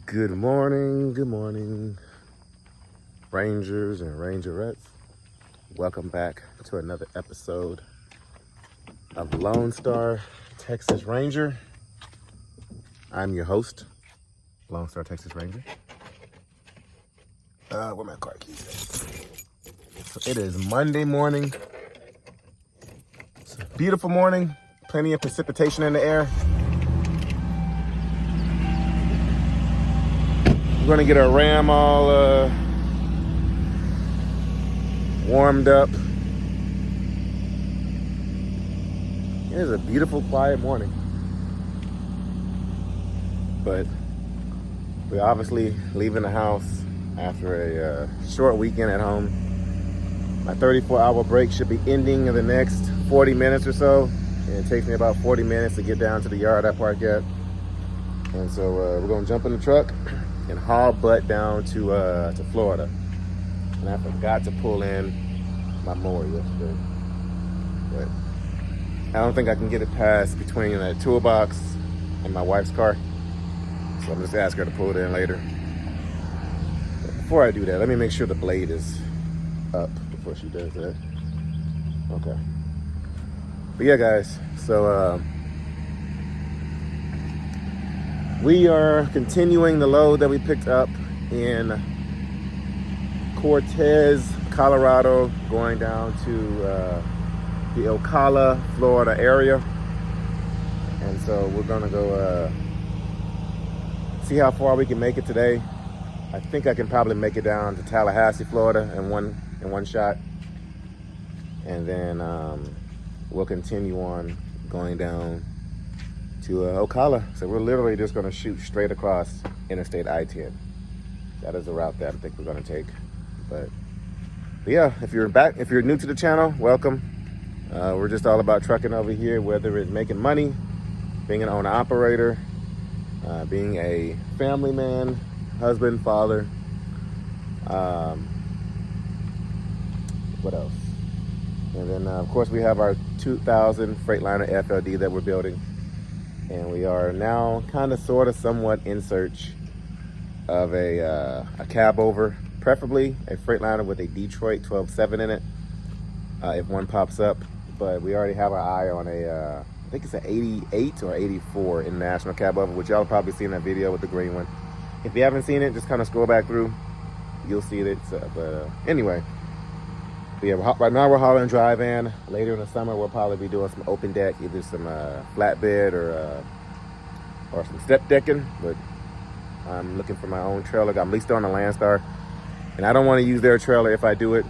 good morning, Rangers and Rangerettes. Welcome back to another episode of Lone Star Texas Ranger. I'm your host, Lone Star Texas Ranger. Where my car keys at? So it is Monday morning. It's a beautiful morning, plenty of precipitation in the air. We're gonna get our ram all warmed up. It is a beautiful, quiet morning. But we're obviously leaving the house after a short weekend at home. My 34-hour break should be ending in the next 40 minutes or so. And it takes me about 40 minutes to get down to the yard I park at. And so we're gonna jump in the truck and haul butt down to Florida. And I forgot to pull in my mower yesterday. But I don't think I can get it past between that toolbox and my wife's car. So I'm just asking her to pull it in later. But before I do that, let me make sure the blade is up before she does that. Okay. But yeah, guys, so we are continuing the load that we picked up in Cortez, Colorado, going down to the Ocala, Florida area. And so we're gonna go see how far we can make it today. I think I can probably make it down to Tallahassee, Florida in one shot. And then we'll continue on going down to Ocala. So we're literally just gonna shoot straight across Interstate I-10. That is the route that I think we're gonna take. But yeah, if you're new to the channel, welcome. We're just all about trucking over here, whether it's making money, being an owner-operator, being a family man, husband, father. What else? And then, of course, we have our 2000 Freightliner FLD that we're building. And we are now kind of, sort of, somewhat in search of a cab over, preferably a Freightliner with a Detroit 12.7 in it, if one pops up. But we already have our eye on I think it's an 88 or 84 International cab over, which y'all have probably seen that video with the green one. If you haven't seen it, just kind of scroll back through. You'll see it. But anyway, yeah, right now we're hauling dry van. Later in the summer, we'll probably be doing some open deck, either some flatbed or some step decking. But I'm looking for my own trailer. I'm leased on a Landstar, and I don't want to use their trailer if I do it.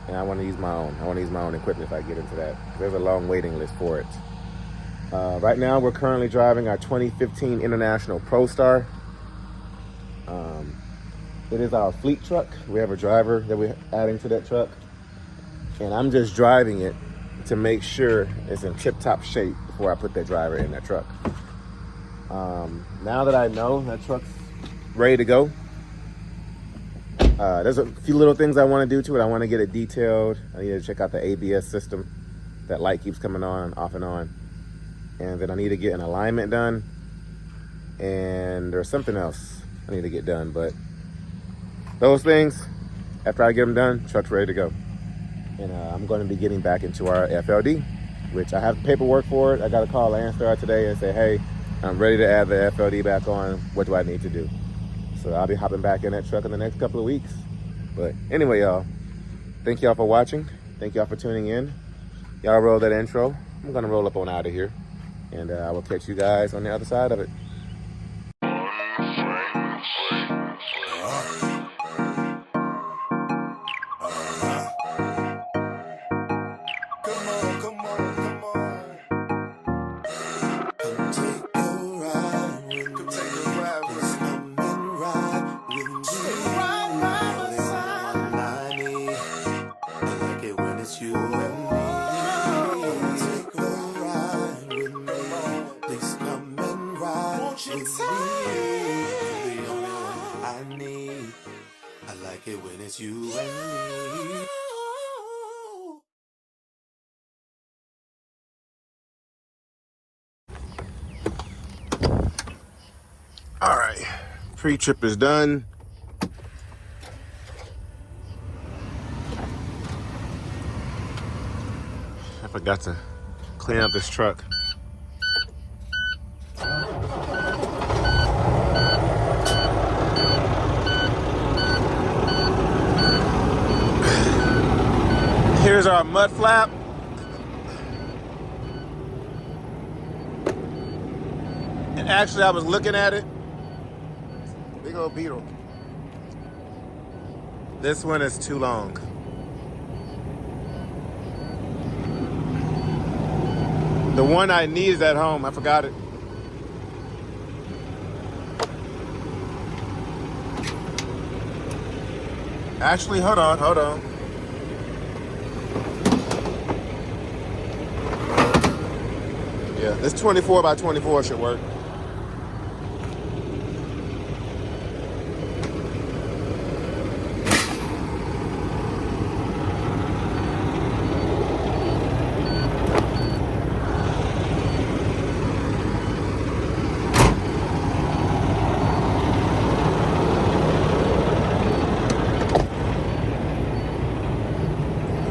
And I want to use my own. I want to use my own equipment if I get into that. There's a long waiting list for it. Right now, we're currently driving our 2015 International ProStar. It is our fleet truck. We have a driver that we're adding to that truck. And I'm just driving it to make sure it's in tip-top shape before I put that driver in that truck. Now that I know that truck's ready to go, there's a few little things I want to do to it. I want to get it detailed. I need to check out the ABS system. That light keeps coming on, off and on. And then I need to get an alignment done. And there's something else I need to get done. But those things, after I get them done, truck's ready to go. And I'm going to be getting back into our FLD, which I have the paperwork for it. I got to call Landstar today and say, hey, I'm ready to add the FLD back on. What do I need to do? So I'll be hopping back in that truck in the next couple of weeks. But anyway, y'all, thank y'all for watching. Thank y'all for tuning in. Y'all roll that intro. I'm going to roll up on out of here. And I will catch you guys on the other side of it. When it's you and me. All right, Pre-trip is done. I forgot to clean up this truck. Here's our mud flap. And actually, I was looking at it. Big old beetle. This one is too long. The one I need is at home. I forgot it. Actually, hold on. Yeah, this 24 by 24 should work.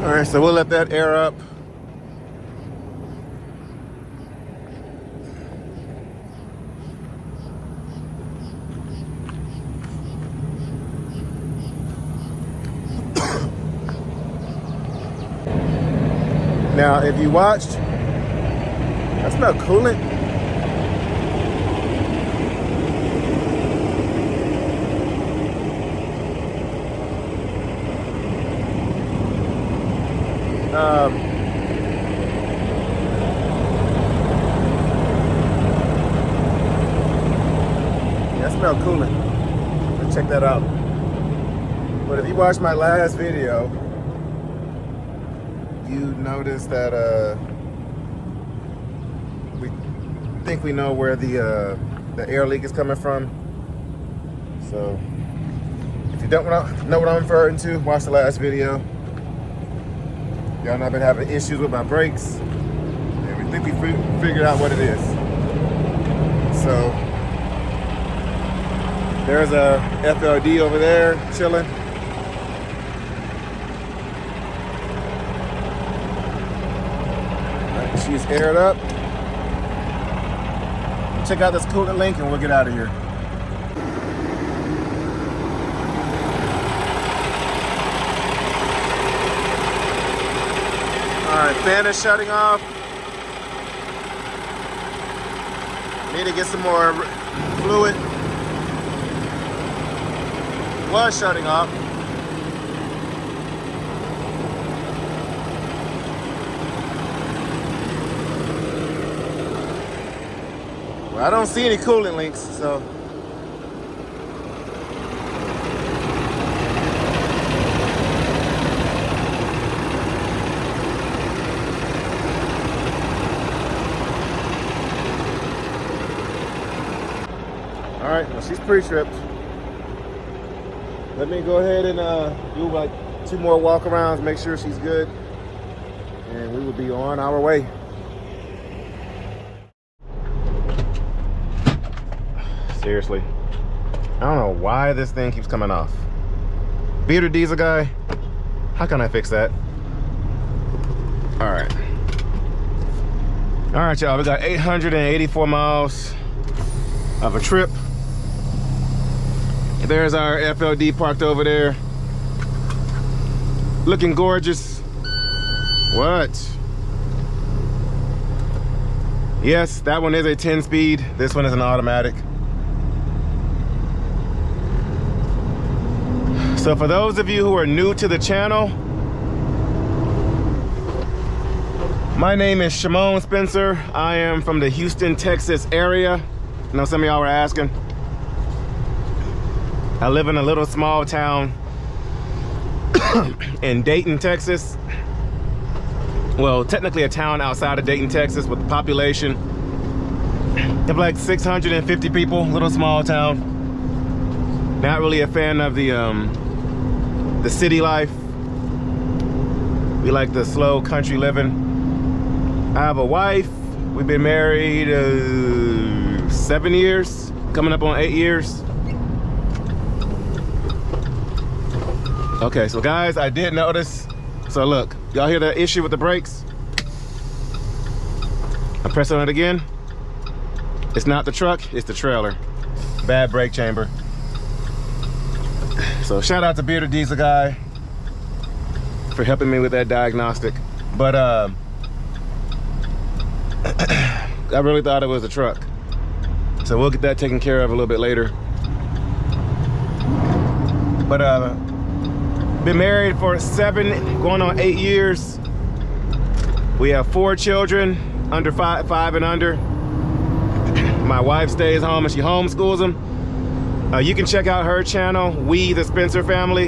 All right, so we'll let that air up. Now, if you watched, that smell coolant. That smell coolant. Let's check that out. But if you watched my last video, you notice that we think we know where the air leak is coming from. So if you don't know what I'm referring to, watch the last video. Y'all know I've been having issues with my brakes, and we think we figured out what it is. So there's a FLD over there chilling. She's aired up. Check out this coolant link and we'll get out of here. All right, fan is shutting off. Need to get some more fluid. Was shutting off. I don't see any coolant links, so. All right, well, she's pre-tripped. Let me go ahead and do like 2 more walk-arounds, make sure she's good, and we will be on our way. Seriously, I don't know why this thing keeps coming off. Beater diesel guy, how can I fix that? All right, y'all, we got 884 miles of a trip. There's our FLD parked over there, looking gorgeous. What? Yes, that one is a 10-speed. This one is an automatic. So for those of you who are new to the channel, my name is Shymon Spencer. I am from the Houston, Texas area. I know some of y'all were asking. I live in a little small town in Dayton, Texas. Well, technically a town outside of Dayton, Texas, with a population of like 650 people, little small town. Not really a fan of the city life. We like the slow country living. I have a wife. We've been married 7 years, coming up on 8 years. Okay, so guys, I did notice. So look, y'all hear the issue with the brakes? I'm pressing on it again. It's not the truck, it's the trailer. Bad brake chamber. So shout out to Bearded Diesel guy for helping me with that diagnostic. But I really thought it was the truck. So we'll get that taken care of a little bit later. But been married for 7, going on 8 years. We have 4 children, under 5 and under. My wife stays home and she homeschools them. You can check out her channel, We the Spencer Family.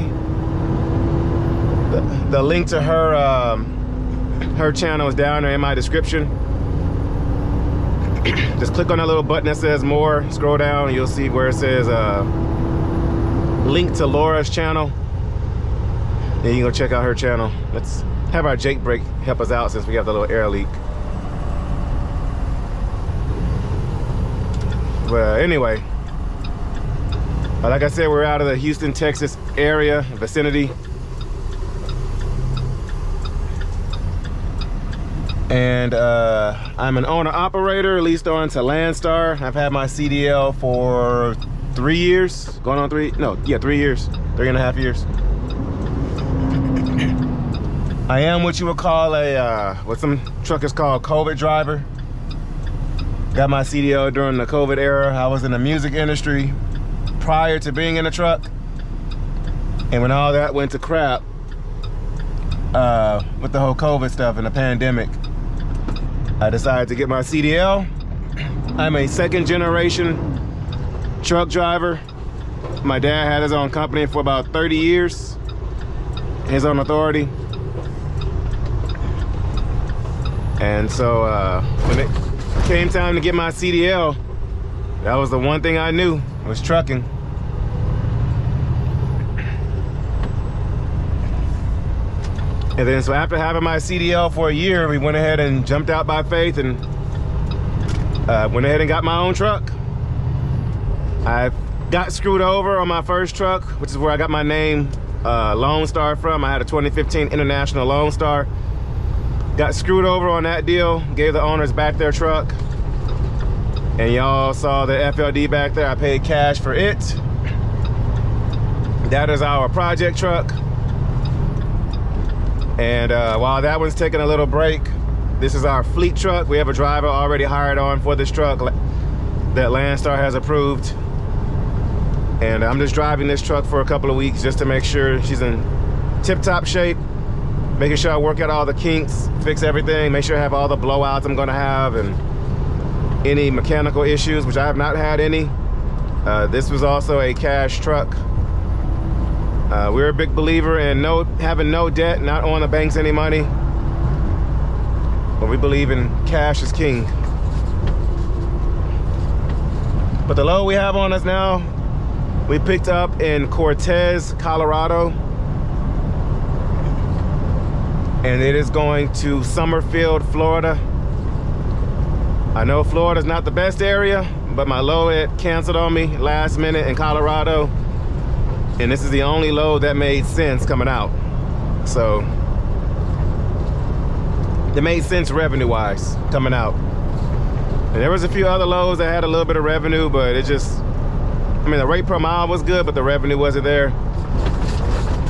The link to her channel is down there in my description. Just click on that little button that says more, scroll down, and you'll see where it says link to Laura's channel. Then you can go check out her channel. Let's have our Jake brake help us out since we have the little air leak. Well, anyway, like I said, we're out of the Houston, Texas area, vicinity. And I'm an owner-operator, leased on to Landstar. I've had my CDL for 3 years, going on 3, no, yeah, 3 years, 3.5 years. I am what you would call a, what some truckers call COVID driver. Got my CDL during the COVID era. I was in the music industry prior to being in a truck. And when all that went to crap, with the whole COVID stuff and the pandemic, I decided to get my CDL. I'm a 2nd generation truck driver. My dad had his own company for about 30 years, his own authority. And so when it came time to get my CDL, that was the one thing I knew, was trucking. And then so after having my CDL for a year, we went ahead and jumped out by faith and went ahead and got my own truck. I got screwed over on my first truck, which is where I got my name Lone Star from. I had a 2015 International Lone Star. Got screwed over on that deal, gave the owners back their truck. And y'all saw the FLD back there. I paid cash for it. That is our project truck. And while that one's taking a little break, this is our fleet truck. We have a driver already hired on for this truck that Landstar has approved. And I'm just driving this truck for a couple of weeks just to make sure she's in tip-top shape. Making sure I work out all the kinks, fix everything, make sure I have all the blowouts I'm gonna have and any mechanical issues, which I have not had any. This was also a cash truck. We're a big believer in having no debt, not owing the banks any money. But we believe in cash is king. But the load we have on us now, we picked up in Cortez, Colorado. And it is going to Summerfield, Florida. I know Florida's not the best area, but my load had canceled on me last minute in Colorado. And this is the only load that made sense coming out. So, it made sense revenue-wise coming out. And there was a few other loads that had a little bit of revenue, but it just, I mean, the rate per mile was good, but the revenue wasn't there.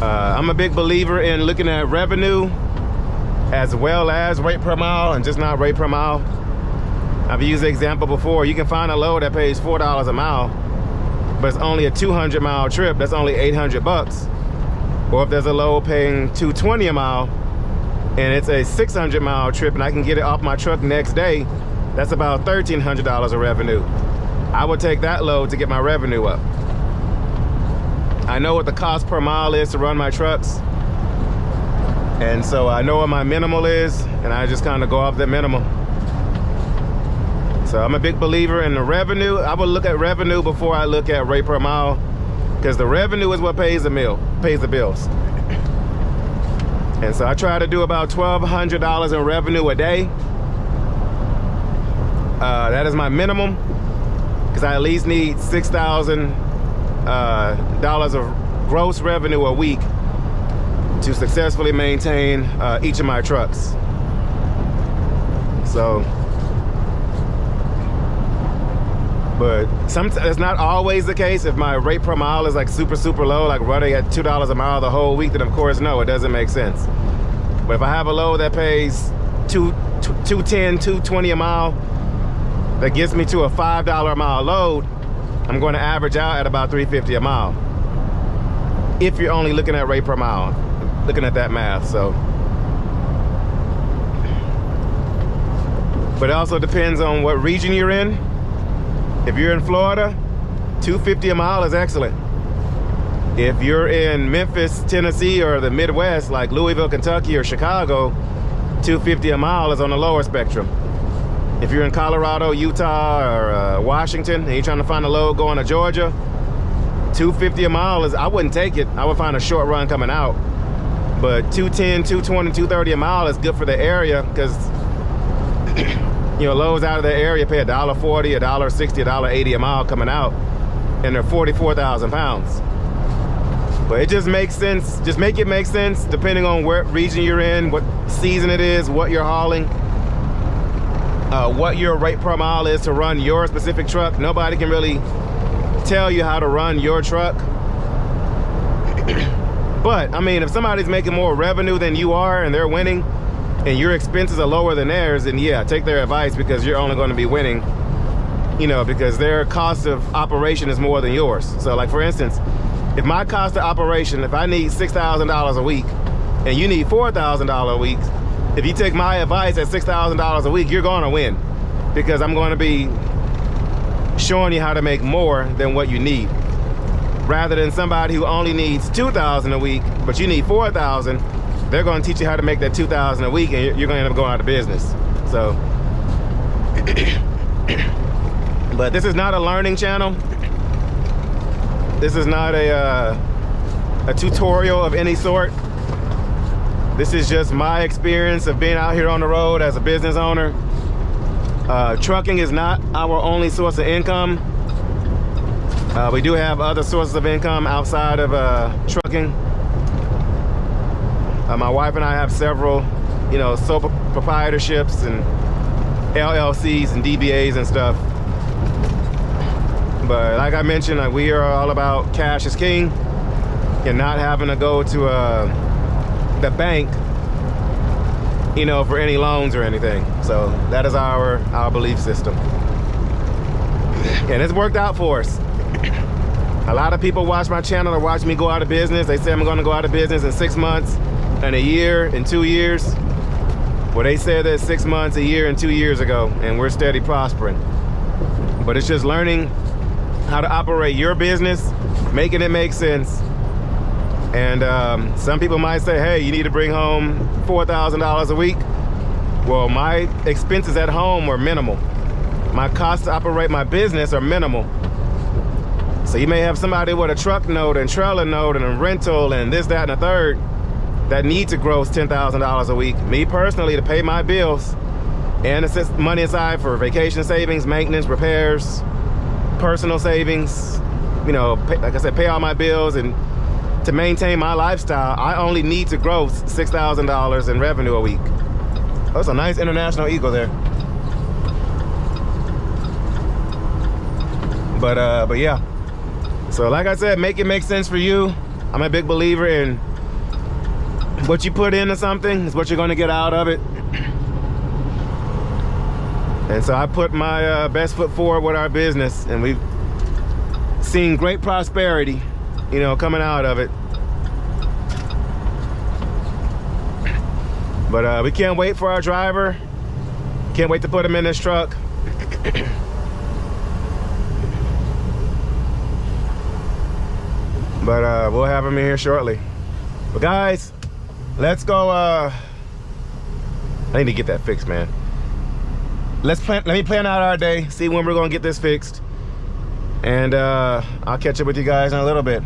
I'm a big believer in looking at revenue as well as rate per mile and just not rate per mile. I've used the example before. You can find a load that pays $4 a mile, but it's only a 200-mile trip. That's only 800 bucks. Or if there's a load paying $220 a mile and it's a 600-mile trip and I can get it off my truck next day, that's about $1,300 of revenue. I would take that load to get my revenue up. I know what the cost per mile is to run my trucks. And so I know what my minimal is, and I just kind of go off that minimal. So I'm a big believer in the revenue. I would look at revenue before I look at rate per mile, because the revenue is what pays the bills. And so I try to do about $1,200 in revenue a day. That is my minimum, because I at least need $6,000 of gross revenue a week to successfully maintain each of my trucks. So, but it's not always the case. If my rate per mile is like super low, like running at $2 a mile the whole week, then of course, no, it doesn't make sense. But if I have a load that pays $210, $220 a mile, that gets me to a $5 a mile load, I'm going to average out at about $350 a mile. If you're only looking at rate per mile, looking at that math, so. But it also depends on what region you're in. If you're in Florida, $250 a mile is excellent. If you're in Memphis, Tennessee, or the Midwest, like Louisville, Kentucky, or Chicago, $250 a mile is on the lower spectrum. If you're in Colorado, Utah, or Washington, and you're trying to find a load going to Georgia, $250 a mile is, I wouldn't take it. I would find a short run coming out. But $210, $220, $230 a mile is good for the area, because you know, loads out of the area pay $1.40, $1.60, $1.80 a mile coming out, and they're 44,000 pounds. But it just makes sense. Just make it make sense depending on what region you're in, what season it is, what you're hauling, what your rate per mile is to run your specific truck. Nobody can really tell you how to run your truck. But I mean, if somebody's making more revenue than you are and they're winning, and your expenses are lower than theirs, then yeah, take their advice, because you're only going to be winning, you know, because their cost of operation is more than yours. So like, for instance, if my cost of operation, if I need $6,000 a week and you need $4,000 a week, if you take my advice at $6,000 a week, you're going to win, because I'm going to be showing you how to make more than what you need, rather than somebody who only needs $2,000 a week, but you need $4,000. They're going to teach you how to make that $2,000 a week, and you're going to end up going out of business. So, but this is not a learning channel. This is not a tutorial of any sort. This is just my experience of being out here on the road as a business owner. Trucking is not our only source of income. We do have other sources of income outside of trucking. My wife and I have several, you know, sole proprietorships and LLCs and DBAs and stuff. But like I mentioned, we are all about cash is king, and not having to go to the bank, you know, for any loans or anything. So that is our belief system, and it's worked out for us. A lot of people watch my channel or watch me go out of business. They say I'm going to go out of business in 6 months, and a year, and 2 years. Well, they said that 6 months, a year, and 2 years ago, and we're steady prospering. But it's just learning how to operate your business, making it make sense. And some people might say, hey, you need to bring home $4,000 a week. Well, my expenses at home are minimal. My costs to operate my business are minimal. So you may have somebody with a truck note and trailer note and a rental and this, that, and a third that need to gross $10,000 a week. Me personally, to pay my bills and to set money aside for vacation savings, maintenance, repairs, personal savings, you know, like I said, pay all my bills, and to maintain my lifestyle, I only need to gross $6,000 in revenue a week. Oh, that's a nice international eagle there. But yeah. So like I said, make it make sense for you. I'm a big believer in what you put into something is what you're going to get out of it. And so I put my best foot forward with our business, and we've seen great prosperity, you know, coming out of it. But we can't wait for our driver. Can't wait to put him in this truck. But we'll have him in here shortly. But guys, let's go. I need to get that fixed, man. Let me plan out our day, see when we're gonna get this fixed, and I'll catch up with you guys in a little bit.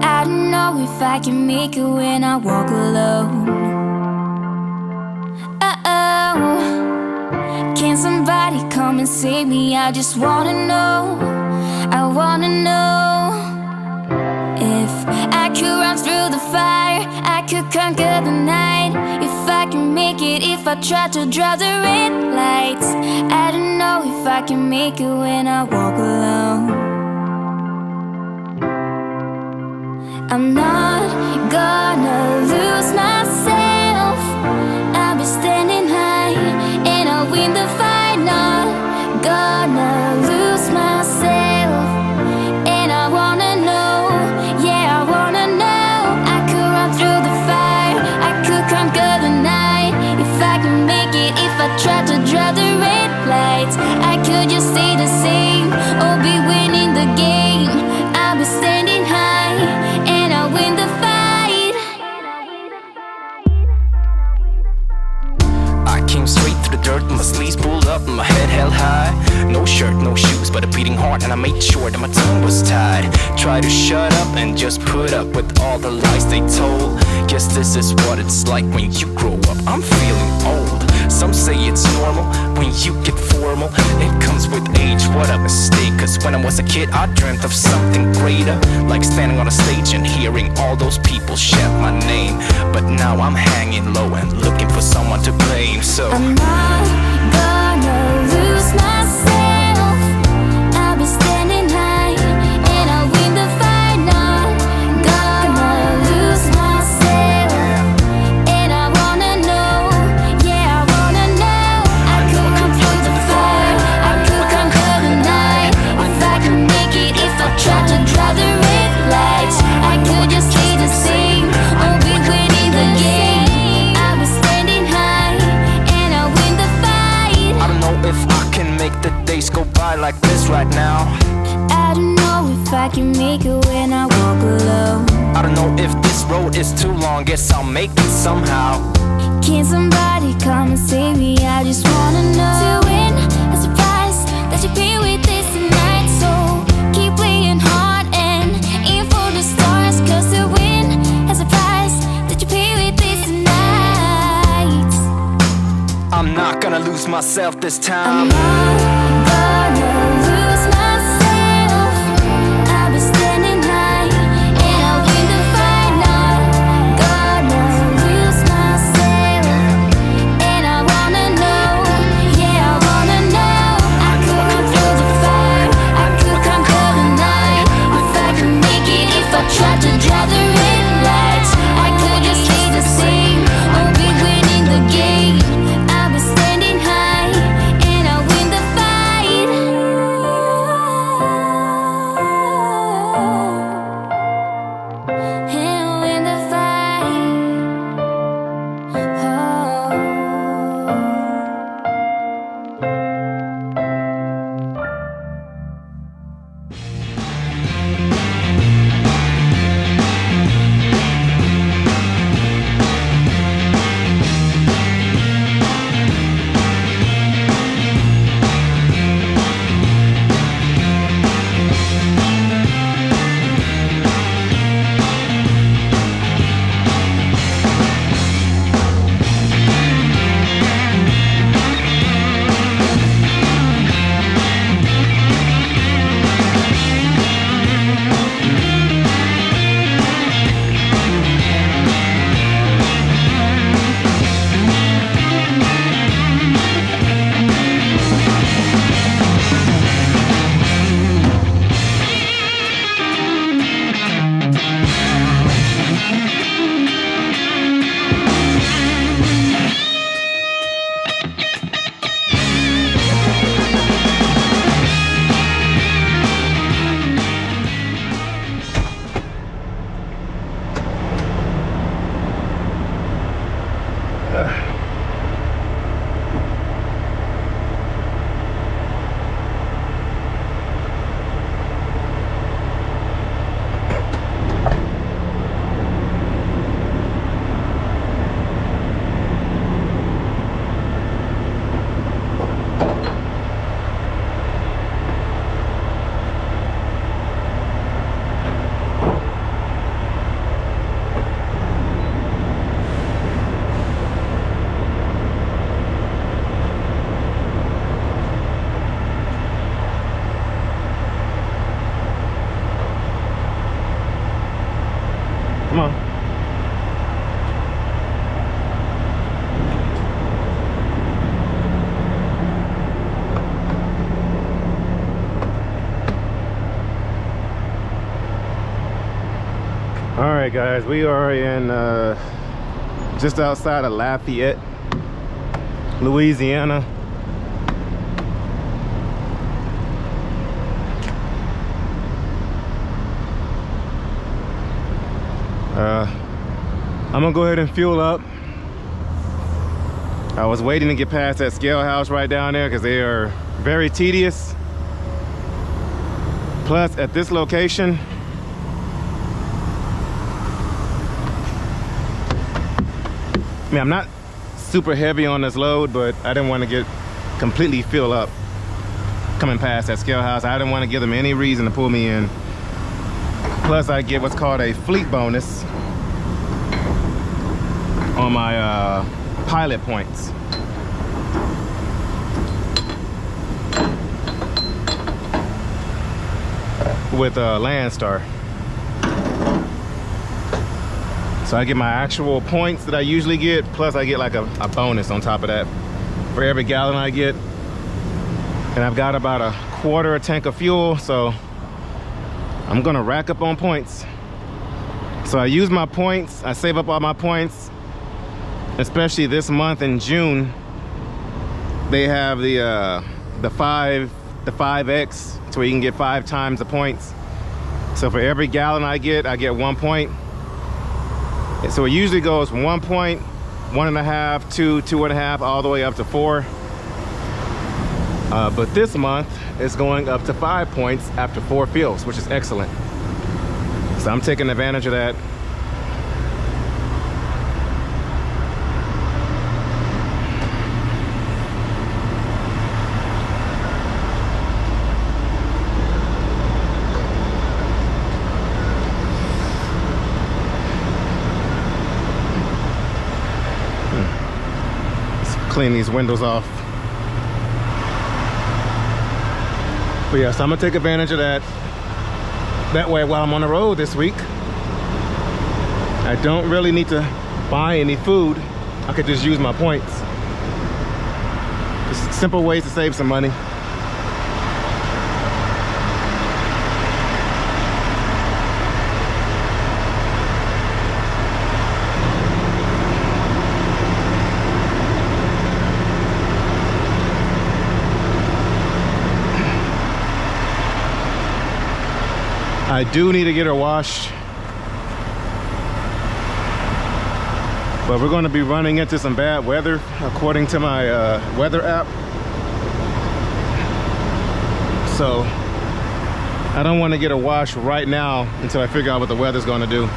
I know if I can make it when I walk alone. Can somebody come and save me? I just wanna know, I wanna know. If I could run through the fire, I could conquer the night. If I can make it, if I try to draw the red lights. I don't know if I can make it when I walk alone. I'm not gonna lose myself. I'll be standing high and I'll win the fight. Not gonna lose myself. And I wanna know, yeah, I wanna know. I could run through the fire, I could conquer the night. If I can make it, if I try to draw the red lights. I could just stay the same or be winning the game. I'll be standing high and I'll win the fight. I came straight through the dirt, my sleeves pulled up, my head held high. No shirt, no shoes, but a beating heart, and I made sure that my tongue was tied. Try to shut up and just put up with all the lies they told. Guess this is what it's like when you grow up. I'm feeling old. Some say it's normal when you get formal. It comes with age, what a mistake. Cause when I was a kid I dreamt of something greater, like standing on a stage and hearing all those people shout my name. But now I'm hanging low and looking for someone to blame. So I'm not gonna lose myself. I'll be standing high and I'll win the fight. Not gonna lose myself. And I wanna know, yeah, I wanna know. I could run through the fire, I could conquer the night. If I can make it, if I try to draw the red lights. I could just stay the same or be winning the game. I'll be standing high and I'll win the fight. I don't know if I can make the days go by like this right now. I don't know if I can make it when I walk alone. I don't know if this road is too long, guess I'll make it somehow. Can somebody come and save me? I just wanna know. To win a surprise that you pay with this tonight. So keep playing hard and aim for the stars. Cause to win a surprise that you pay with this tonight. I'm not gonna lose myself this I'm time. not gonna lose myself. I'll be standing high and I'll win the fight. Not gonna lose myself. And I wanna know, yeah, I wanna know. I could run through the fire, I could conquer the night. If I can make it, if I try to draw the red lights. I could just stay the same or be winning the game. I'll be standing high and I'll win the fight. right, guys, we are in just outside of Lafayette, Louisiana. I'm gonna go ahead and fuel up. I was waiting to get past that scale house right down there because they are very tedious. Plus, at this location, I mean, I'm not super heavy on this load, but I didn't want to get completely filled up coming past that scale house. I didn't want to give them any reason to pull me in. Plus, I get what's called a fleet bonus on my pilot points. With LoneStar. So I get my actual points that I usually get, plus I get like a bonus on top of that for every gallon I get. And I've got about a quarter tank of fuel, so I'm gonna rack up on points. So I use my points, I save up all my points, especially this month in June. They have the 5X, to where you can get 5 times the points. So for every gallon I get 1 point. And so it usually goes 1 point, 1.5, 2, 2.5, all the way up to 4. But this month it's going up to 5 points after 4 fills, which is excellent. So I'm taking advantage of that. Clean these windows off. But yeah, so I'm gonna take advantage of that. That way, while I'm on the road this week, I don't really need to buy any food. I could just use my points. Just simple ways to save some money. I do need to get her washed, but we're going to be running into some bad weather according to my weather app. So I don't want to get her washed right now until I figure out what the weather's going to do.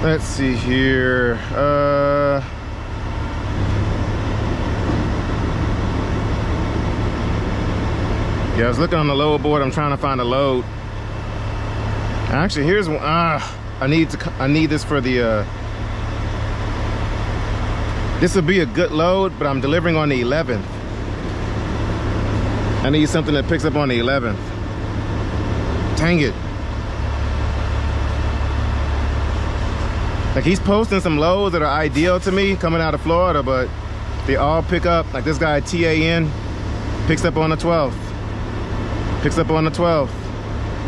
Let's see here. Yeah, I was looking on the load board. I'm trying to find a load. Actually, here's one. I need this for the. This would be a good load, but I'm delivering on the 11th. I need something that picks up on the 11th. Dang it. Like, he's posting some loads that are ideal to me coming out of Florida, but they all pick up. Like this guy TAN picks up on the 12th. Picks up on the 12th.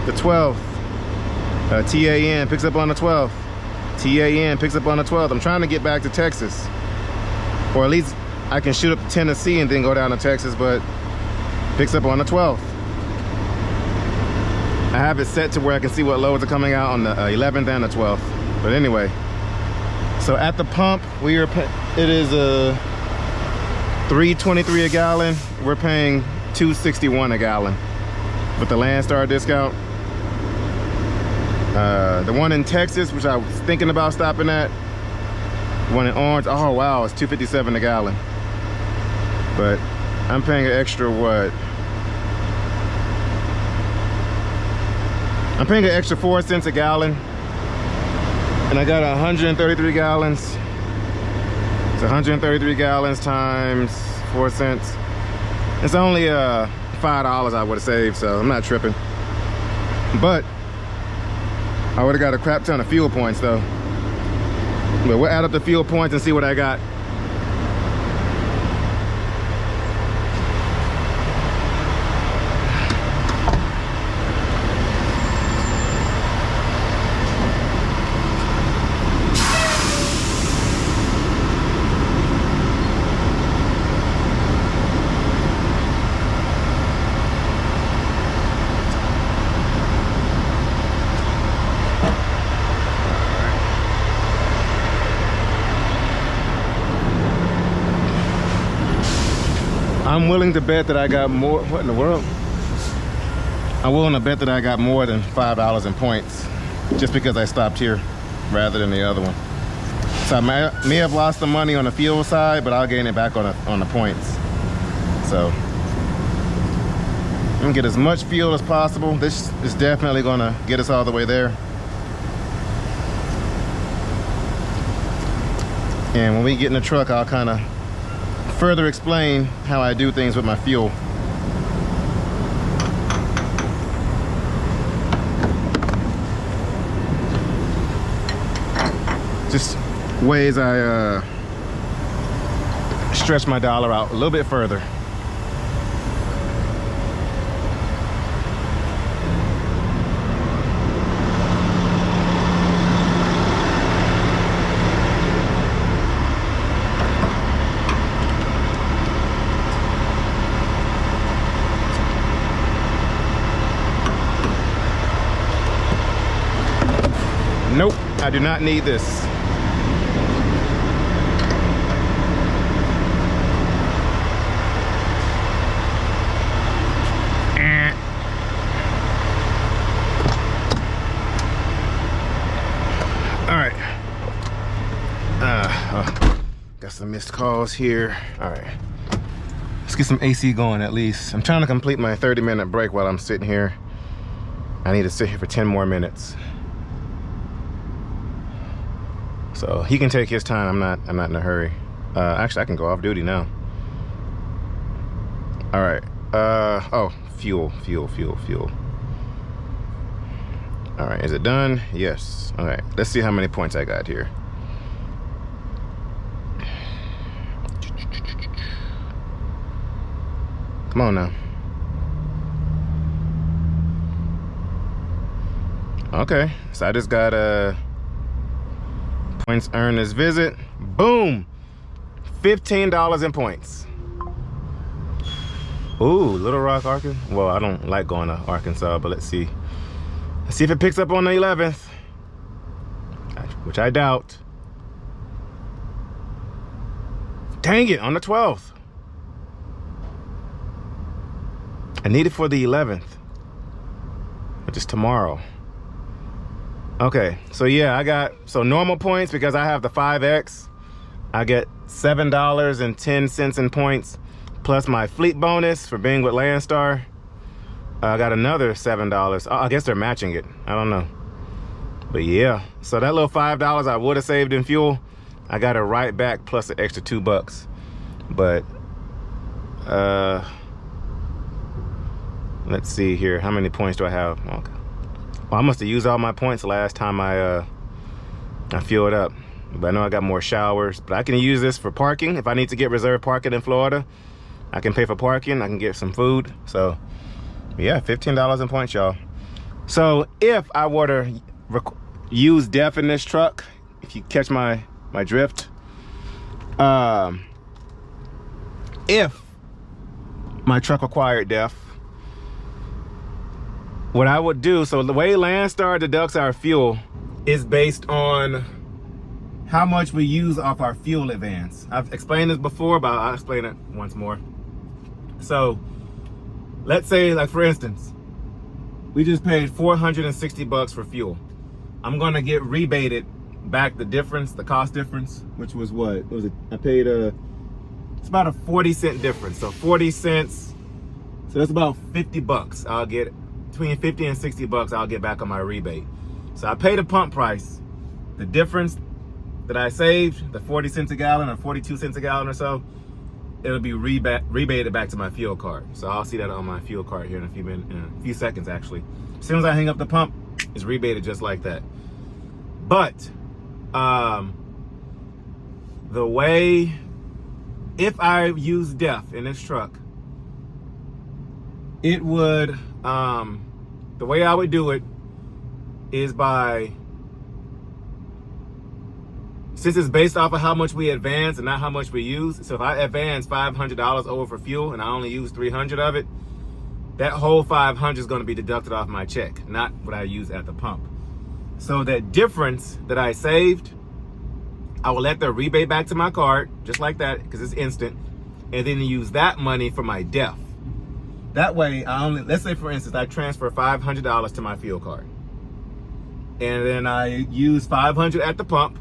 The 12th. TAN picks up on the 12th. TAN picks up on the 12th. I'm trying to get back to Texas. Or at least I can shoot up to Tennessee and then go down to Texas, but picks up on the 12th. I have it set to where I can see what loads are coming out on the 11th and the 12th. But anyway. So at the pump, it is $3.23 a gallon. We're paying $2.61 a gallon with the LoneStar discount. The one in Texas, which I was thinking about stopping at, one in Orange, oh wow, it's $2.57 a gallon. But I'm paying an extra what? I'm paying an extra 4 cents a gallon. And I got 133 gallons. It's 133 gallons times 4 cents. It's only $5 I would have saved, so I'm not tripping. But I would've got a crap ton of fuel points though. But we'll add up the fuel points and see what I got. I'm willing to bet that I got more. What in the world? I'm willing to bet that I got more than $5 in points just because I stopped here rather than the other one. So I may have lost the money on the fuel side, but I'll gain it back on the points. So I'm gonna get as much fuel as possible. This is definitely gonna get us all the way there. And when we get in the truck, I'll kind of further explain how I do things with my fuel. Just ways I stretch my dollar out a little bit further. Nope, I do not need this. All right. Got some missed calls here. All right. Let's get some AC going at least. I'm trying to complete my 30-minute break while I'm sitting here. I need to sit here for 10 more minutes. So he can take his time. I'm not in a hurry. Actually, I can go off duty now. All right. Oh, fuel. All right, is it done? Yes. All right, let's see how many points I got here. Come on now. Okay, so I just got points earned this visit. Boom! $15 in points. Ooh, Little Rock, Arkansas. Well, I don't like going to Arkansas, but let's see. Let's see if it picks up on the 11th, which I doubt. Dang it, on the 12th. I need it for the 11th, which is tomorrow. Okay, so yeah, I got, so normal points, because I have the 5X, I get $7.10 in points, plus my fleet bonus for being with Landstar. I got another $7. Oh, I guess they're matching it. I don't know. But yeah, so that little $5 I would have saved in fuel, I got it right back plus an extra $2. But let's see here. How many points do I have? Okay. Well, I must have used all my points last time I fueled up. But I know I got more showers. But I can use this for parking. If I need to get reserved parking in Florida, I can pay for parking. I can get some food. So yeah, $15 in points, y'all. So if I were to use DEF in this truck, if you catch my drift, if my truck required DEF, what I would do, so the way Landstar deducts our fuel is based on how much we use off our fuel advance. I've explained this before, but I'll explain it once more. So let's say, like for instance, we just paid $460 for fuel. I'm gonna get rebated back the difference, the cost difference, which was what? What was it? I paid it's about a 40-cent difference. So 40 cents, so that's about $50 I'll get. Between 50 and $60 I'll get back on my rebate. So I paid a pump price. The difference that I saved, the 40 cents a gallon or 42 cents a gallon or so, it'll be rebated back to my fuel card. So I'll see that on my fuel card here in a few seconds actually. As soon as I hang up the pump, It's rebated just like that. But the way, if I use DEF in this truck, it would, the way I would do it is by, since it's based off of how much we advance and not how much we use. So if I advance $500 over for fuel and I only use 300 of it, that whole 500 is going to be deducted off my check, not what I use at the pump. So that difference that I saved, I will let the rebate back to my card, just like that, because it's instant, and then use that money for my DEF. That way, I only, let's say for instance, I transfer $500 to my fuel card, and then I use 500 at the pump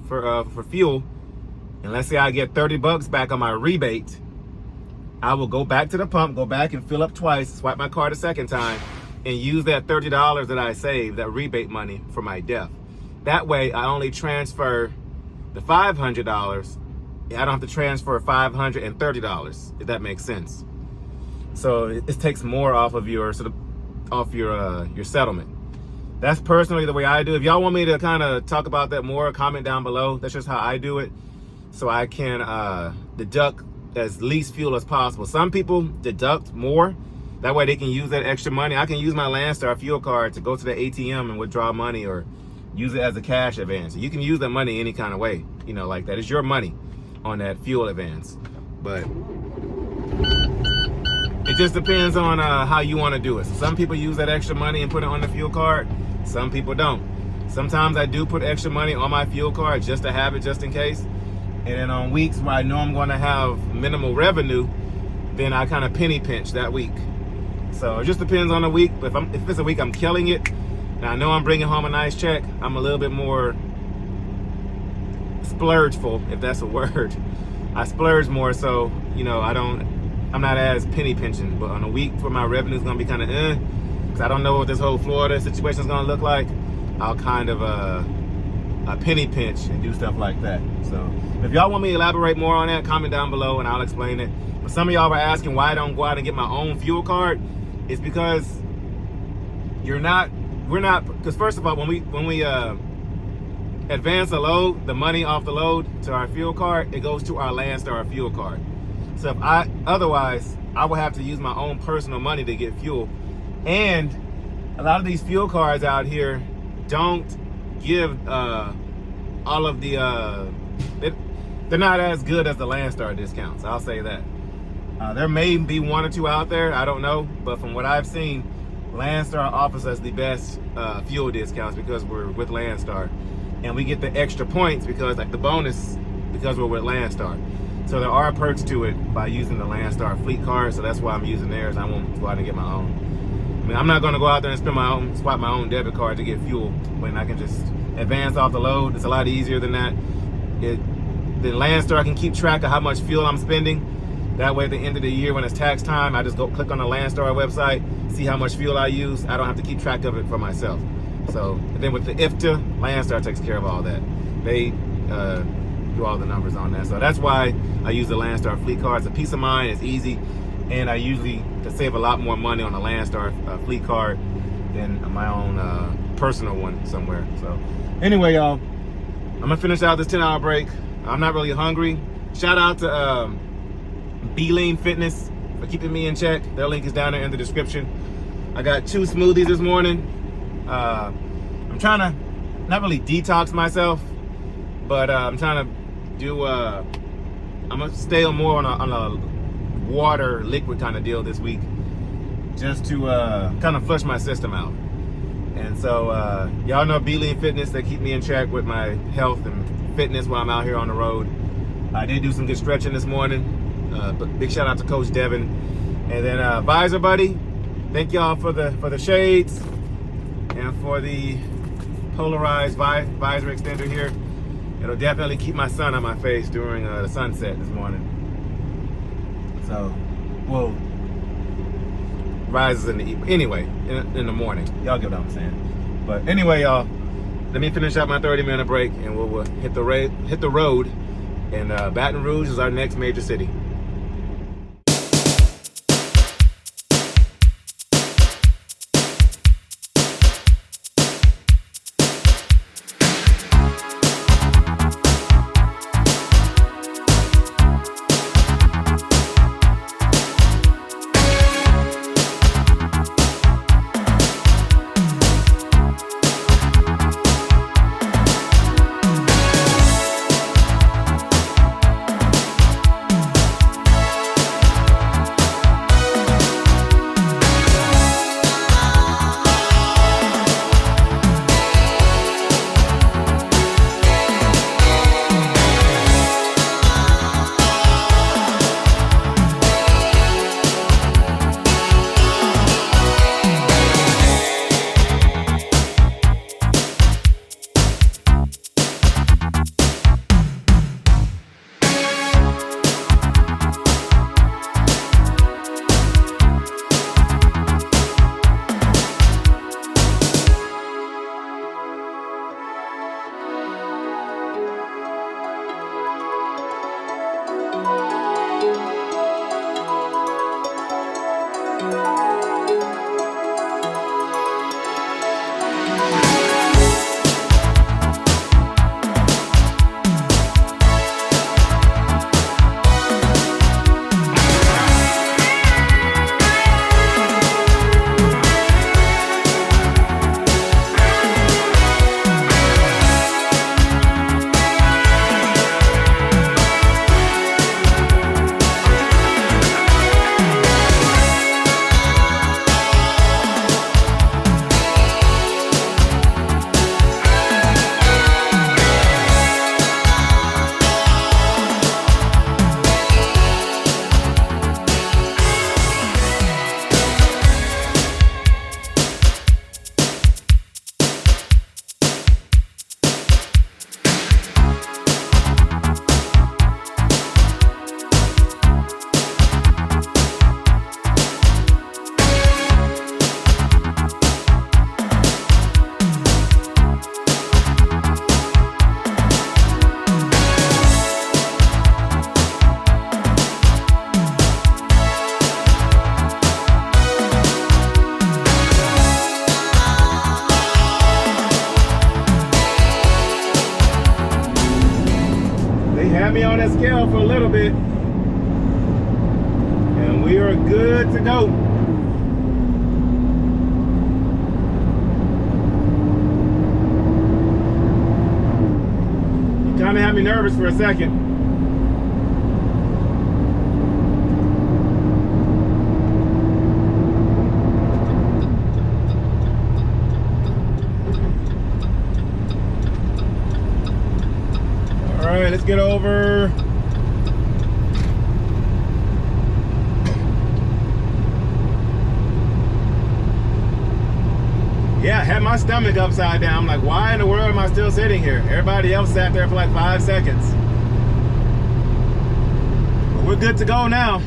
for fuel, and let's say I get 30 bucks back on my rebate. I will go back to the pump, go back and fill up twice, swipe my card a second time, and use that $30 that I saved, that rebate money, for my DEF. That way, I only transfer the $500. I don't have to transfer $530, if that makes sense. So it takes more off of your your settlement. That's personally the way I do it. If y'all want me to kind of talk about that more, comment down below. That's just how I do it, so I can deduct as least fuel as possible. Some people deduct more. That way they can use that extra money. I can use my Landstar fuel card to go to the ATM and withdraw money, or use it as a cash advance. You can use that money any kind of way, you know, like that. It's your money on that fuel advance. But it just depends on how you want to do it. So some people use that extra money and put it on the fuel card. Some people don't. Sometimes I do put extra money on my fuel card just to have it, just in case. And then on weeks where I know I'm going to have minimal revenue, then I kind of penny pinch that week. So it just depends on the week. But if it's a week I'm killing it, and I know I'm bringing home a nice check, I'm a little bit more splurgeful, if that's a word. I splurge more, so, you know, I'm not as penny pinching. But on a week where my revenue is going to be kind of because I don't know what this whole Florida situation is going to look like, I'll kind of a penny pinch and do stuff like that. So if y'all want me to elaborate more on that, comment down below and I'll explain it. But some of y'all were asking why I don't go out and get my own fuel card. It's because we're not, because first of all, when we advance a load, the money off the load to our fuel card, it goes to our Landstar fuel card. So otherwise I would have to use my own personal money to get fuel. And a lot of these fuel cards out here don't give all of the they're not as good as the Landstar discounts, I'll say that. There may be one or two out there, I don't know, but from what I've seen, Landstar offers us the best fuel discounts because we're with Landstar, and we get the extra points because, like, the bonus, because we're with Landstar. So there are perks to it by using the Landstar fleet card, so that's why I'm using theirs. I won't go out and get my own. I mean, I'm not going to go out there and swipe my own debit card to get fuel when I can just advance off the load. It's a lot easier than that. The Landstar can keep track of how much fuel I'm spending. That way, at the end of the year, when it's tax time, I just go click on the Landstar website, see how much fuel I use. I don't have to keep track of it for myself. So, and then with the IFTA, Landstar takes care of all that. They do all the numbers on that. So that's why I use the Landstar fleet card. It's a peace of mind. It's easy. And I usually can save a lot more money on a Landstar fleet card than my own personal one somewhere. So anyway, y'all, I'm gonna finish out this 10-hour break. I'm not really hungry. Shout out to Be Lean Fitness for keeping me in check. Their link is down there in the description. I got 2 smoothies this morning. I'm trying to not really detox myself, but I'm trying to do I'm gonna stay on more on a water liquid kind of deal this week, just to kind of flush my system out. And so y'all know Be Lean Fitness, they keep me in check with my health and fitness while I'm out here on the road. I did do some good stretching this morning. But big shout out to Coach Devin. And then Visor Buddy, thank y'all for the shades and for the polarized visor extender here. It'll definitely keep my sun on my face during the sunset this morning. So, well, rises in the evening. Anyway, in the morning. Y'all get what I'm saying. But anyway, y'all, let me finish up my 30-minute break and we'll hit the road. And Baton Rouge is our next major city. Me on that scale for a little bit, and we are good to go. You kind of had me nervous for a second. All right, let's get over. Yeah, I had my stomach upside down. I'm like, why in the world am I still sitting here? Everybody else sat there for like 5 seconds. But we're good to go now.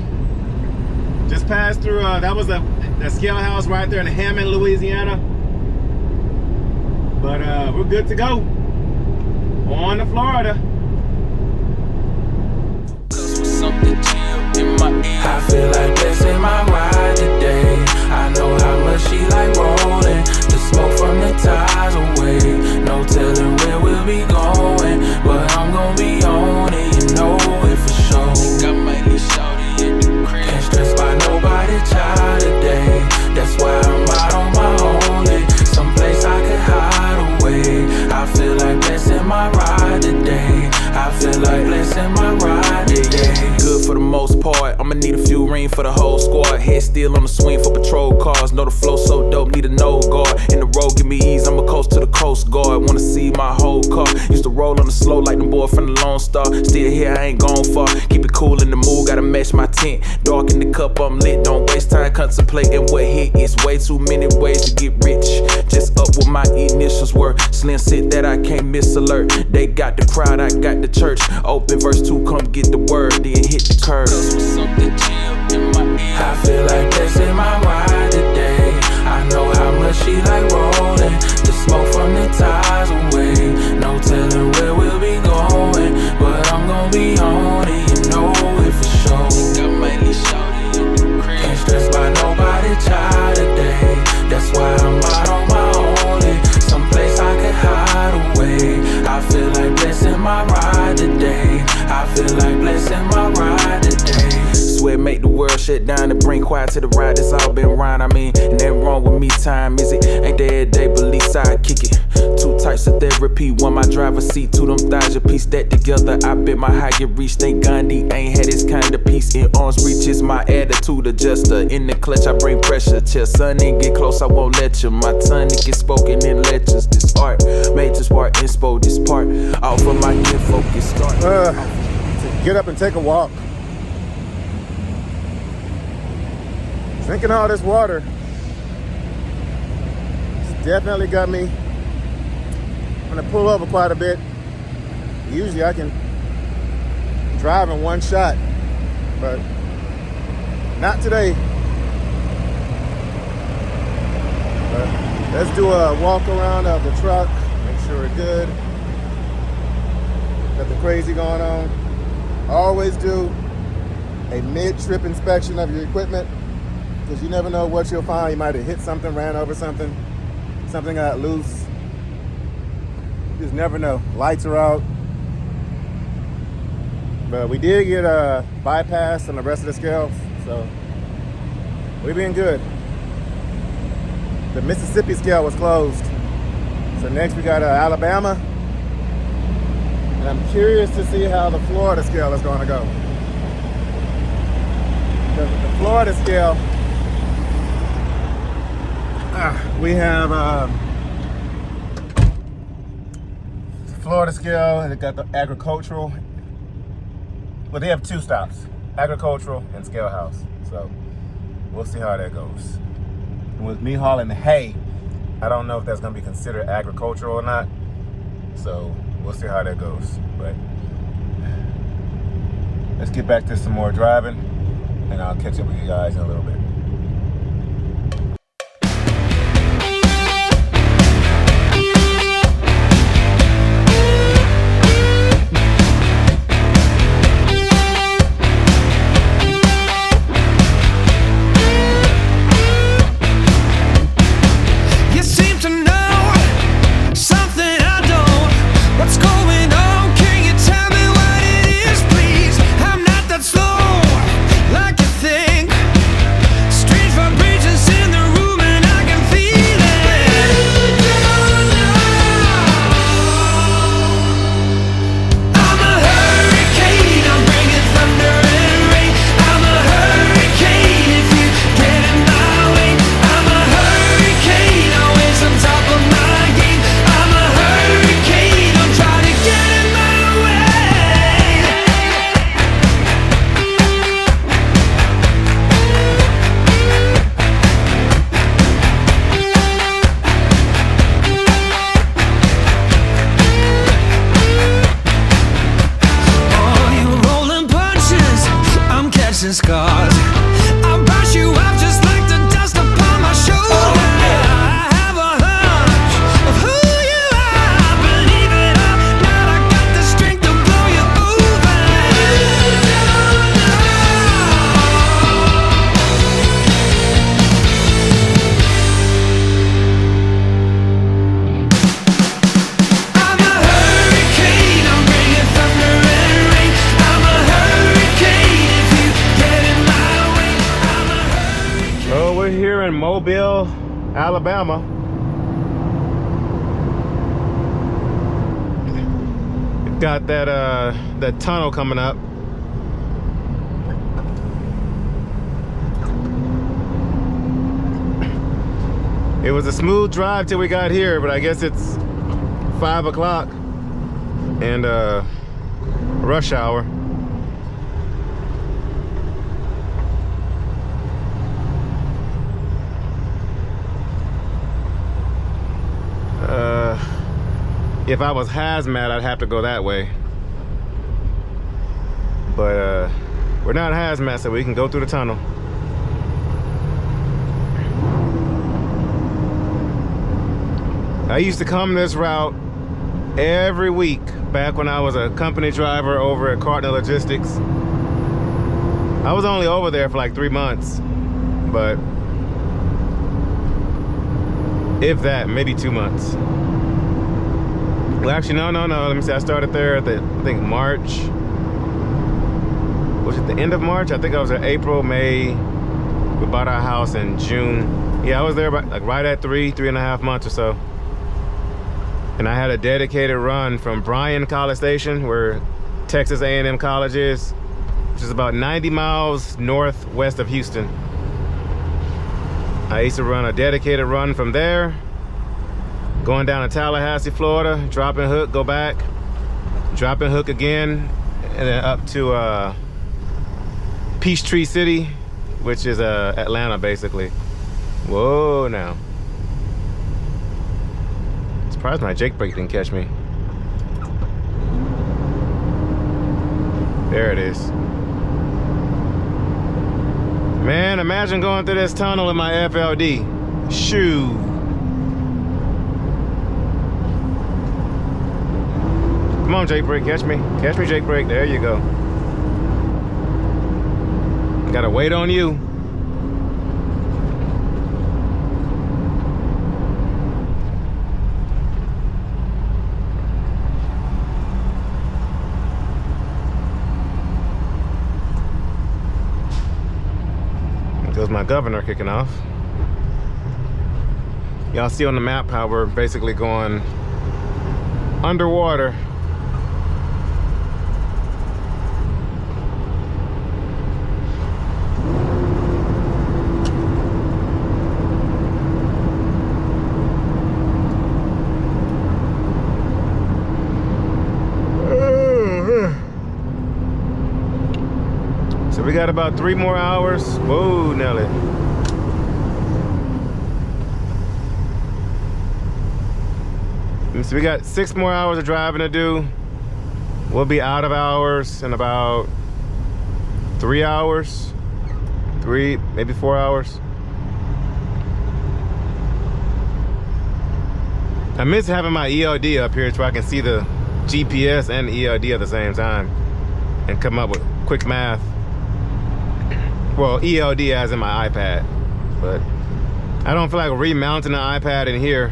Just passed through, that was the scale house right there in Handyman, Louisiana. But we're good to go. On to Florida. I feel like blessing my ride today. I know how much she like rolling. The smoke from the ties away. No telling where we'll be going, but I'm gonna be on it, you know it for sure. Think I might leave shawty at the crib. Can't stress by nobody child today. That's why I'm out on my own. Someplace I could hide away. I feel like blessing my ride today. I feel like blessing my ride today. Good for the most part. I'ma need a few rings for the whole squad. Head still on the swing for patrol cars. Know the flow so dope, need a no guard. In the road, give me ease, I'ma coast to the Coast Guard. Wanna see my whole car. Used to roll on the slow like the boy from the Lone Star. Still here, I ain't gone far. Keep it cool in the mood, gotta match my tent. Dark in the cup, I'm lit. Don't waste time contemplating what hit. It's way too many ways to get rich. Just up what my initials were. Slim sit that I can't miss alert. They got the crowd, I got the church. Open verse 2, come get the word, then hit the curve. I feel like blessing my ride today. I know how much she like rolling. The smoke from the ties away. No telling where we'll be going, but I'm gonna be on it, you know it for sure. Think I might leave shawty in the crib. Can't stress by nobody child today. That's why I'm out on my own. Someplace I could hide away. I feel like blessing my ride today. I feel like blessing my ride today. Swear make the world shut down and bring quiet to the ride. That's all been round. I mean, and that wrong with me time, is it? Ain't there every day, but least I kick it. 2 types of therapy, one my driver's seat, 2 them thighs, you piece that together. I bet my high get reached. Thank Gandhi ain't had this kind of peace. In arms reach is my attitude adjuster. In the clutch, I bring pressure. Till son and get close, I won't let you. My tongue it get spoken in lectures. This art made to spark inspo. This part off of my get focus start. Get up and take a walk. Drinking all this water, it's definitely got me. I'm gonna pull over quite a bit. Usually I can drive in one shot, but not today. But let's do a walk around of the truck, make sure we're good. Nothing crazy going on. Always do a mid-trip inspection of your equipment. because you never know what you'll find. You might have hit something, ran over something, something got loose. You just never know. Lights are out. But we did get a bypass on the rest of the scales, so we've been good. The Mississippi scale was closed. So next we got Alabama. And I'm curious to see how the Florida scale is going to go. Because with the Florida scale, we have Florida scale, and it got the agricultural. Well, they have two stops, agricultural and scale house. So we'll see how that goes. And with me hauling the hay, I don't know if that's gonna be considered agricultural or not. So we'll see how that goes. But let's get back to some more driving, and I'll catch up with you guys in a little bit. Scars. I'll brush you off just like the dust upon my shoulder. I have a hunch of who you are. Believe it or not, I got the strength to blow you over. I'm a hurricane, I'm bringing thunder and rain. I'm a hurricane if you get in my way. I'm a hurricane. So we're here in Mobile, Alabama. We've got that tunnel coming up. It was a smooth drive till we got here, but I guess it's 5 o'clock and rush hour. If I was hazmat, I'd have to go that way. But we're not hazmat, so we can go through the tunnel. I used to come this route every week back when I was a company driver over at Cartner Logistics. I was only over there for like 3 months, but if that, maybe 2 months. Well, actually, no. Let me see. I started there at I think March. Was it the end of March? I think I was in April, May. We bought our house in June. Yeah, I was there like right at 3.5 months or so. And I had a dedicated run from Bryan College Station, where Texas A&M College is, which is about 90 miles northwest of Houston. I used to run a dedicated run from there, going down to Tallahassee, Florida, drop and hook, go back, drop and hook again, and then up to Peachtree City, which is Atlanta, basically. Whoa, now. Surprised my Jake brake didn't catch me. There it is. Man, imagine going through this tunnel in my FLD. Shoo. Come on, Jake brake, catch me. Catch me, Jake brake. There you go. Gotta wait on you. my governor kicking off. Y'all see on the map how we're basically going underwater. So we got about 3 more hours. Whoa, Nelly. So we got 6 more hours of driving to do. We'll be out of hours in about 3 hours. 3, maybe 4 hours. I miss having my ELD up here so I can see the GPS and ELD at the same time and come up with quick math. Well, ELD as in my iPad, but I don't feel like remounting the iPad in here,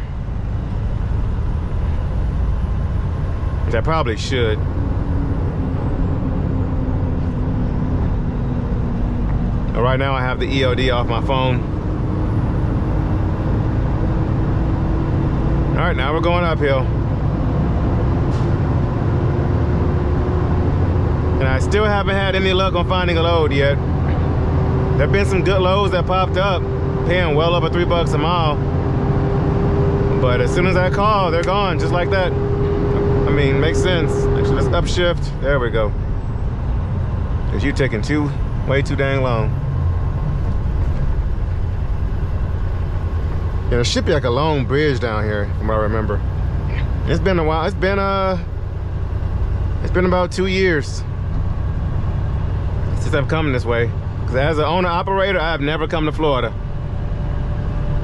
which I probably should. But right now I have the ELD off my phone. All right, now we're going uphill. And I still haven't had any luck on finding a load yet. There've been some good loads that popped up, paying well over $3 a mile. But as soon as I call, they're gone, just like that. I mean, makes sense. Actually, let's upshift. There we go. Cause you're taking way too dang long. Yeah, there should be like a long bridge down here, from what I remember. It's been a while. It's been about 2 years since I've come this way. Because as an owner-operator, I have never come to Florida.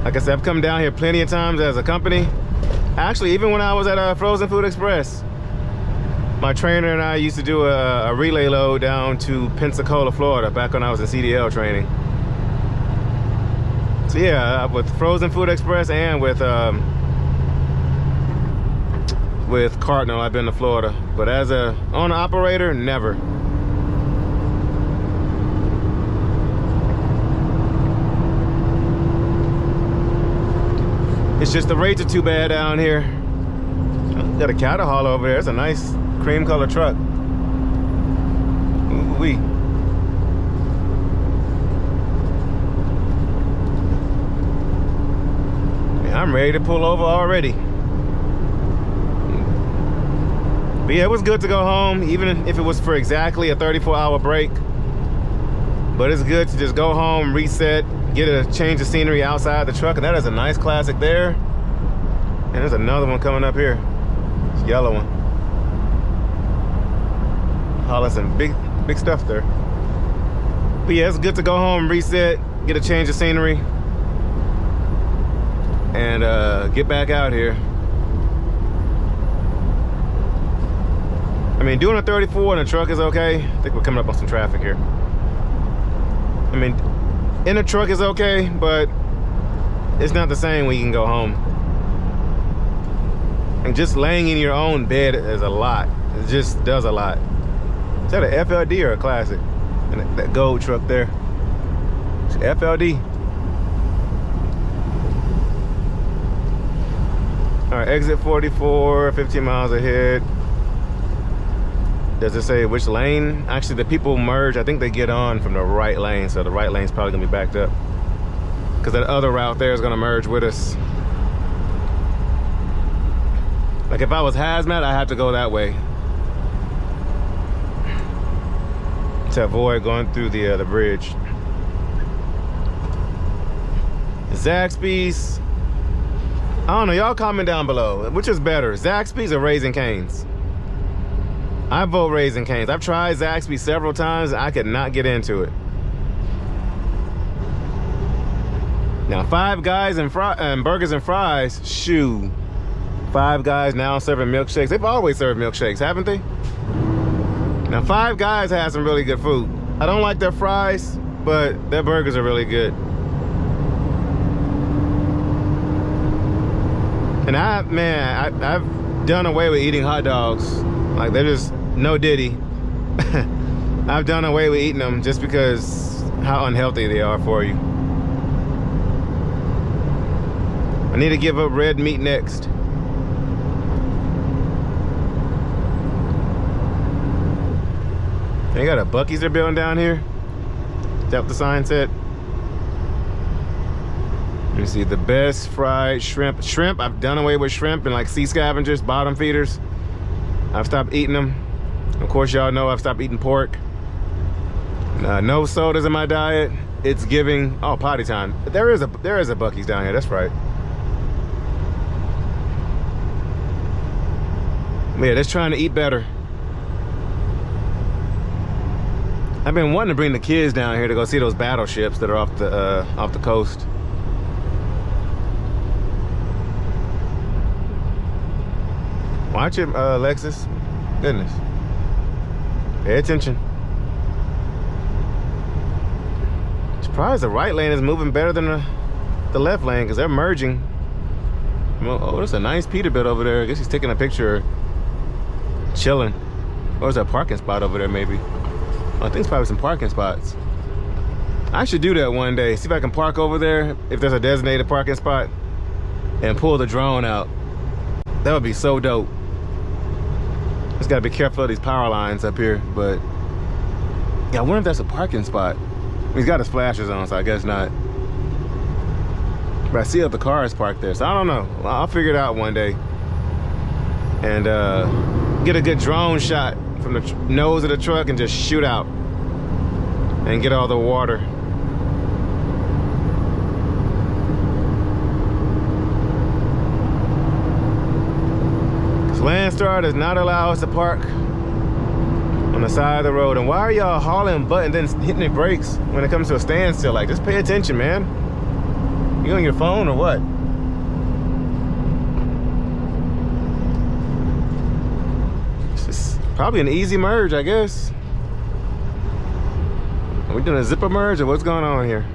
Like I said, I've come down here plenty of times as a company. Actually, even when I was at Frozen Food Express, my trainer and I used to do a relay load down to Pensacola, Florida, back when I was in CDL training. So yeah, with Frozen Food Express and with Cardinal, I've been to Florida. But as a owner-operator, never. It's just the rates are too bad down here. Got a cattle hauler over there. It's a nice cream color truck. Ooh-wee. Yeah, I'm ready to pull over already. But yeah, it was good to go home, even if it was for exactly a 34-hour break. But it's good to just go home, reset, get a change of scenery outside the truck. And that is a nice classic there. And there's another one coming up here. It's a yellow one. Hauling some big stuff there. But yeah, it's good to go home, reset, get a change of scenery, and get back out here. I mean, doing a 34 in a truck is okay. I think we're coming up on some traffic here. I mean, in a truck is okay, but it's not the same when you can go home. And just laying in your own bed is a lot. It just does a lot. Is that an FLD or a classic? And that gold truck there. It's FLD. All right, exit 44, 15 miles ahead. Does it say which lane? Actually, the people merge. I think they get on from the right lane, so the right lane's probably gonna be backed up. Because that other route there is gonna merge with us. Like if I was hazmat, I have to go that way to avoid going through the bridge. Zaxby's. I don't know, y'all comment down below. Which is better, Zaxby's or Raising Cane's? I vote Raising Cane's. I've tried Zaxby's several times and I could not get into it. Now, Five Guys and burgers and fries, shoo. Five Guys now serving milkshakes. They've always served milkshakes, haven't they? Now, Five Guys has some really good food. I don't like their fries, but their burgers are really good. And I've done away with eating hot dogs. Like, they're just no diddy. I've done away with eating them just because how unhealthy they are for you. need to give up red meat next. They got a Buc-ee's they're building down here. Is that what the sign said? Let me see, the best fried shrimp. Shrimp, I've done away with shrimp and like sea scavengers, bottom feeders. I've stopped eating them. Of course, y'all know I've stopped eating pork. No sodas in my diet. It's giving, oh, potty time. There is a Buc-ee's down here, that's right. Yeah, just trying to eat better. I've been wanting to bring the kids down here to go see those battleships that are off the coast. Watch it, Lexus. Goodness. Pay attention. Surprised the right lane is moving better than the left lane because they're merging. Oh, there's a nice Peterbilt over there. I guess he's taking a picture, chilling. Or there's a parking spot over there, maybe. I think it's probably some parking spots. I should do that one day. See if I can park over there, if there's a designated parking spot, and pull the drone out. That would be so dope. Just gotta be careful of these power lines up here, but yeah, I wonder if that's a parking spot. He's got his flashers on, so I guess not. But I see other cars parked there, so I don't know. I'll figure it out one day. And get a good drone shot from the nose of the truck and just shoot out and get all the water. Because Landstar does not allow us to park on the side of the road. And why are y'all hauling butt and then hitting the brakes when it comes to a standstill? Like, just pay attention, man. You on your phone or what? Probably an easy merge, I guess. Are we doing a zipper merge or what's going on here?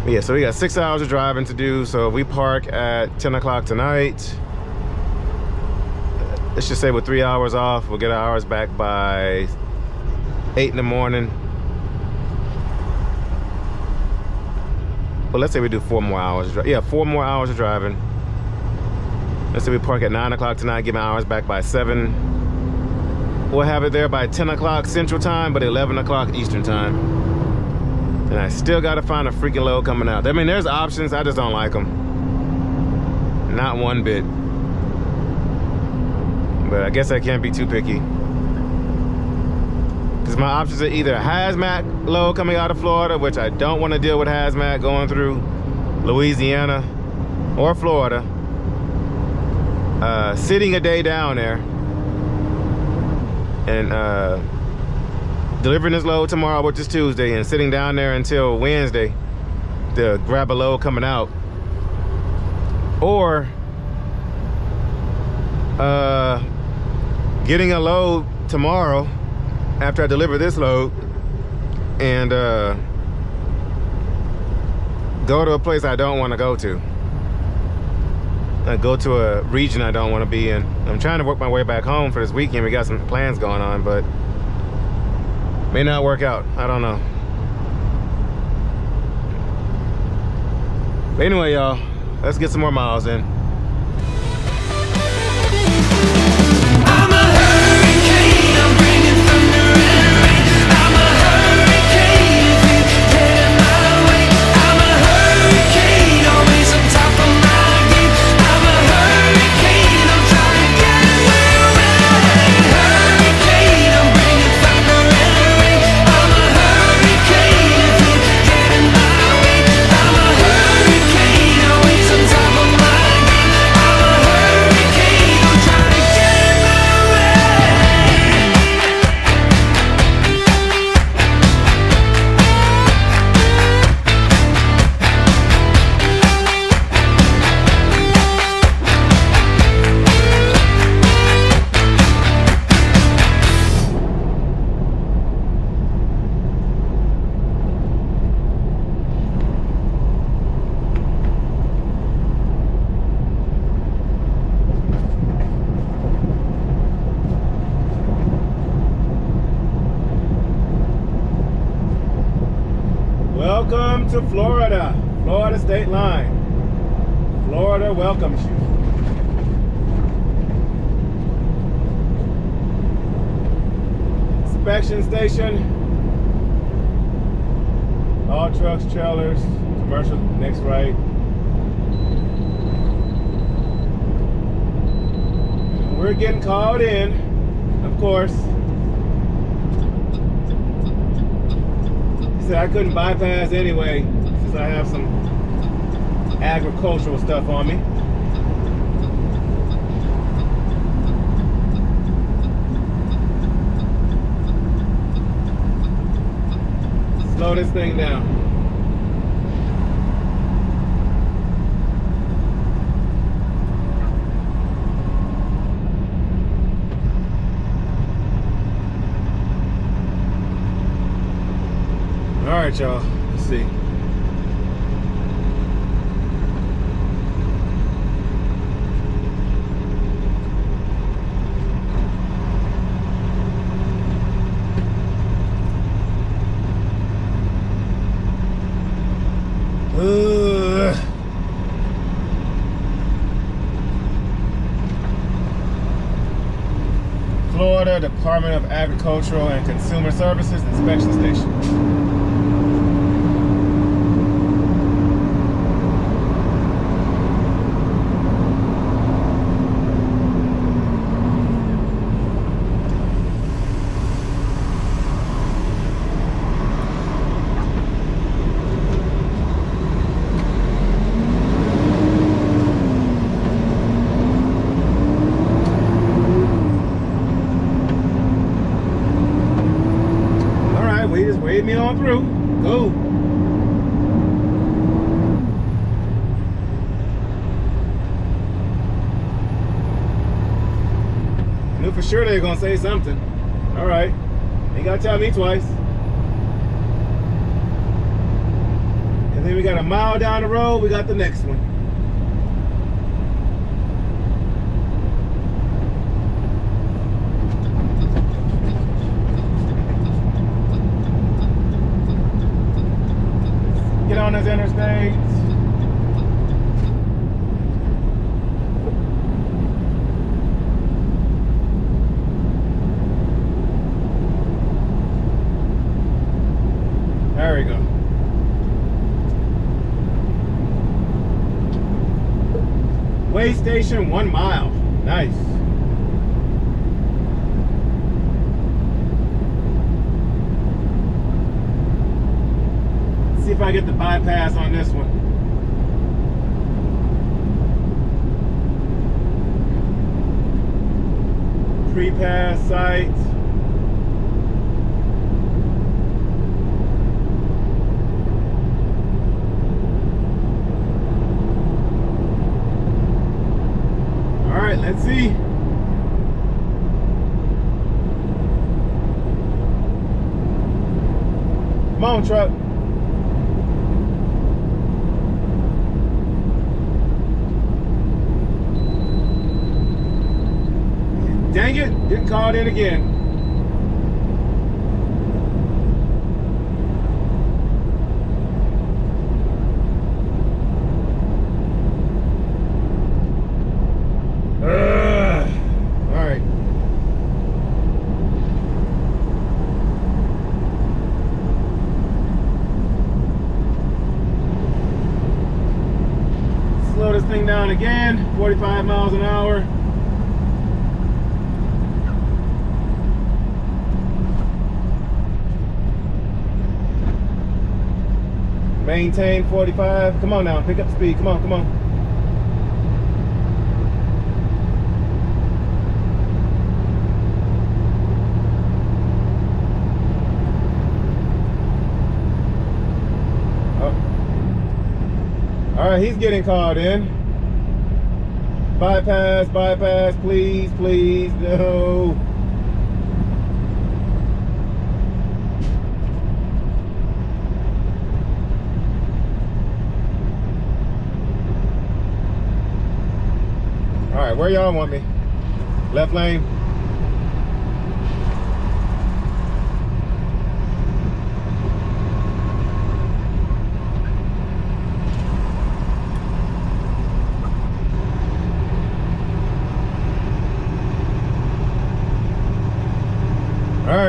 Yeah, so we got 6 hours of driving to do. So if we park at 10 o'clock tonight, let's just say with 3 hours off, we'll get our hours back by 8 in the morning. But let's say we do 4 more hours. Yeah, 4 more hours of driving. Let's say we park at 9 o'clock tonight, get my hours back by 7. We'll have it there by 10 o'clock Central Time, but 11 o'clock Eastern Time. And I still gotta find a freaking load coming out. I mean, there's options, I just don't like them. Not one bit. But I guess I can't be too picky. Because my options are either a hazmat load coming out of Florida, which I don't want to deal with hazmat going through Louisiana or Florida. Sitting a day down there and delivering this load tomorrow, which is Tuesday, and sitting down there until Wednesday to grab a load coming out. Or getting a load tomorrow after I deliver this load and go to a place I don't want to go to. Go to a region I don't want to be in. I'm trying to work my way back home for this weekend. We got some plans going on, but may not work out. I don't know. But anyway, y'all, let's get some more miles in. Welcome to Florida. Florida state line. Florida welcomes you. Inspection station. All trucks, trailers, commercial, next right. And we're getting called in, of course. He said I couldn't bypass anyway, since I have some agricultural stuff on me. Slow this thing down. All right, y'all. Let's see. Florida Department of Agricultural and Consumer Services Inspection Station. Wave me on through. Go. Knew for sure they were gonna say something. All right. Ain't gotta tell me twice. And then we got a mile down the road, we got the next one. Get on this interstate. There we go. Way station 1 mile. Nice. See if I get the bypass on this one. Pre-pass site. All right, let's see. Come on, truck. Dang it, didn't call it in again. All right. Slow this thing down again, 45 miles an hour. Maintain 45. Come on now, pick up speed. Come on, come on. Oh. All right, he's getting called in. Bypass, bypass, please, please, no. All right, where y'all want me? Left lane?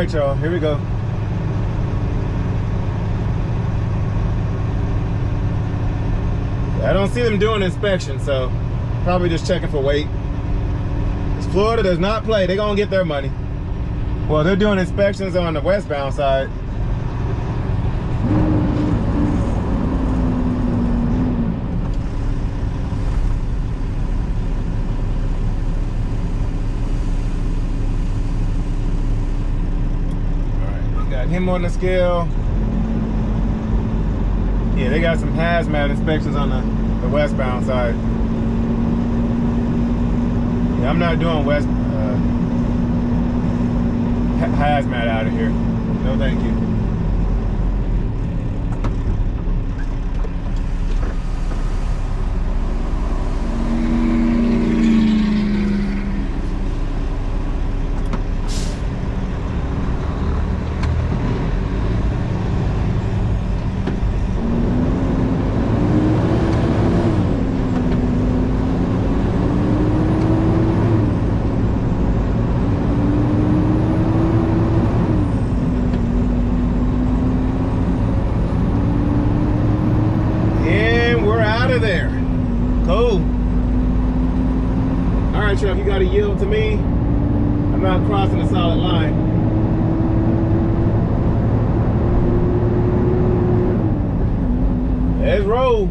right, y'all, here we go. I don't see them doing inspection, so probably just checking for weight. Because Florida does not play. They're gonna get their money. Well, they're doing inspections on the westbound side. All right, they got him on the scale. Yeah, they got some hazmat inspections on the westbound side. Yeah, I'm not doing hazmat out of here. No, thank you. If you got to yield to me, I'm not crossing a solid line. Let's roll.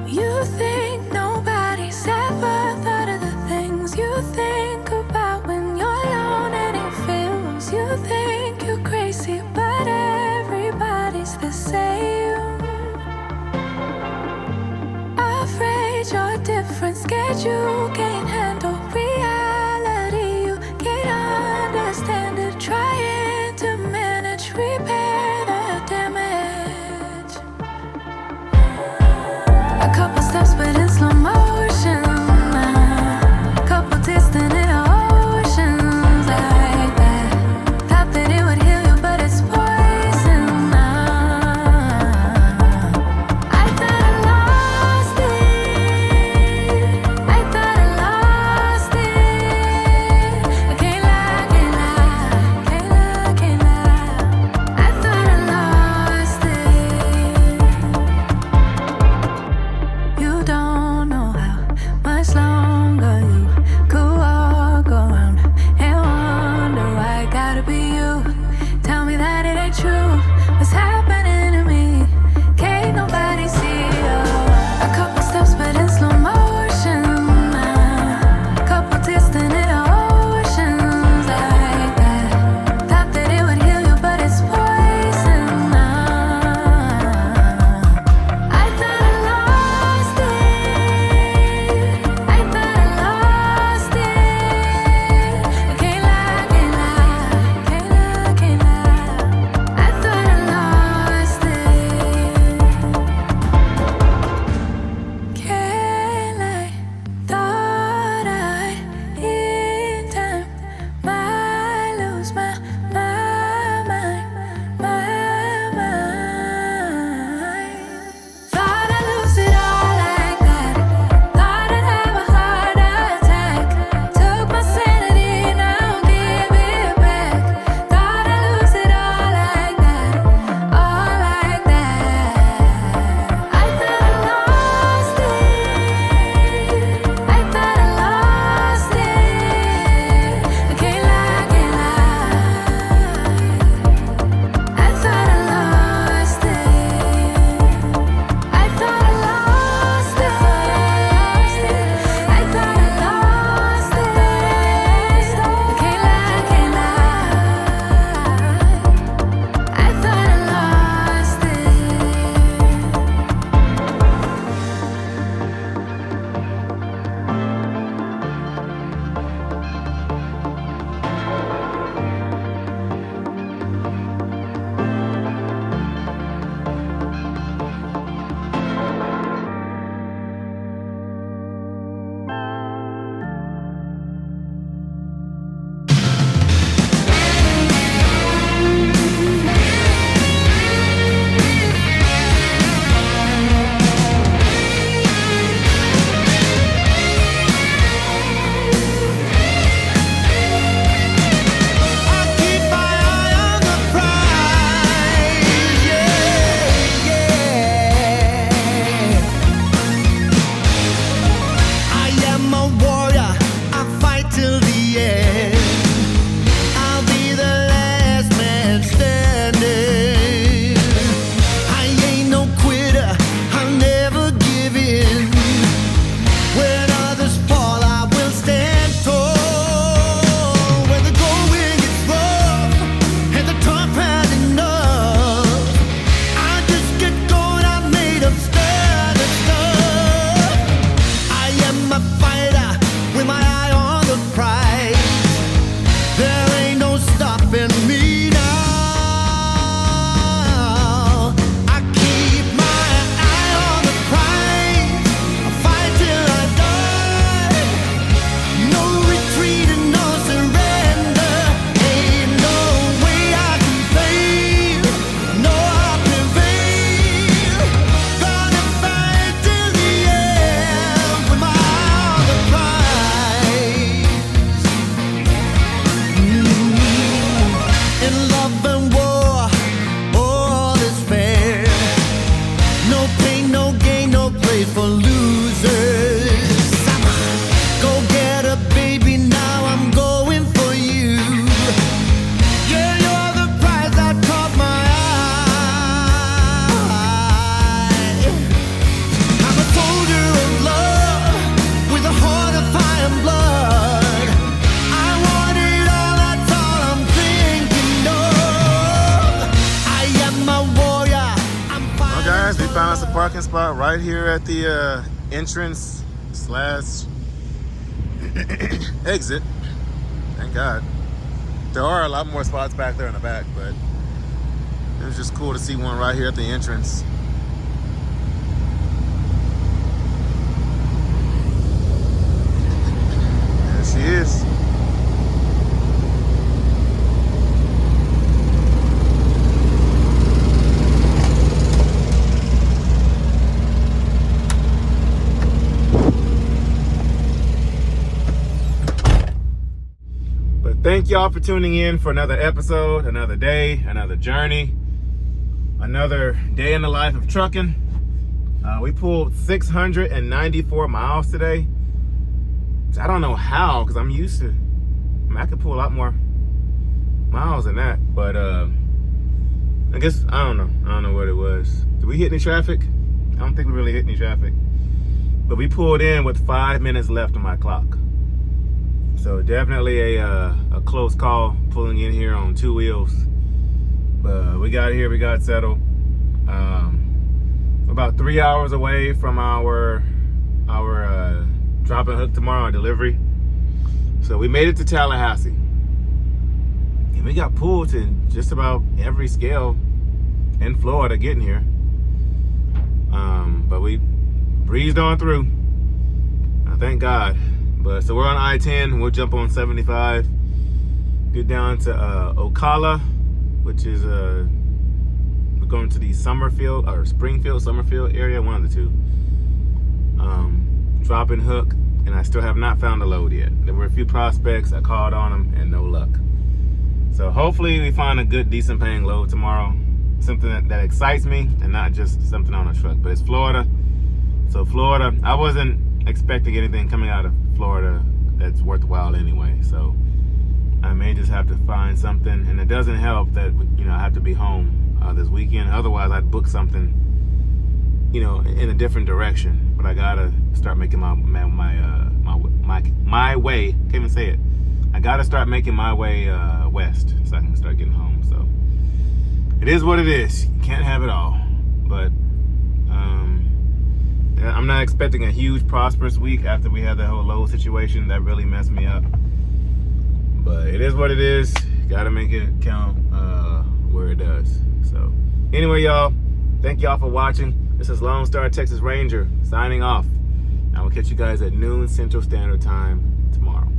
You think nobody's ever thought of the things you think about when you're alone and it feels. You think you're crazy, but everybody's the same. parking spot right here at the entrance slash exit. Thank God. There are a lot more spots back there in the back, but it was just cool to see one right here at the entrance. There she is. Thank y'all for tuning in for another episode, another day, another journey, another day in the life of trucking. We pulled 694 miles today. I don't know how, because I'm used to, I could pull a lot more miles than that, but I guess, I don't know what it was. Did we hit any traffic? I don't think we really hit any traffic, but we pulled in with 5 minutes left on my clock. So definitely a close call pulling in here on two wheels. But we got here, we got settled. About 3 hours away from our drop and hook tomorrow, our delivery. So we made it to Tallahassee. And we got pulled to just about every scale in Florida getting here. But we breezed on through. Thank God. But so we're on I-10, we'll jump on 75, get down to Ocala, which is we're going to the Summerfield or Springfield, Summerfield area, one of the two. Drop and hook, and I still have not found a load yet. There were a few prospects, I called on them, and no luck. So hopefully we find a good, decent paying load tomorrow. Something that excites me and not just something on a truck, but it's Florida. So Florida, I wasn't expecting anything coming out of Florida that's worthwhile anyway, so I may just have to find something. And it doesn't help that, you know, I have to be home this weekend. Otherwise I'd book something, you know, in a different direction. But I gotta start making my way. Can't even say it. I gotta start making my way west so I can start getting home. So it is what it is. You can't have it all, but I'm not expecting a huge prosperous week after we had that whole load situation. That really messed me up. But it is what it is. Gotta make it count where it does. So anyway, y'all, thank y'all for watching. This is LoneStarTexasRanger signing off. I will catch you guys at noon Central Standard Time tomorrow.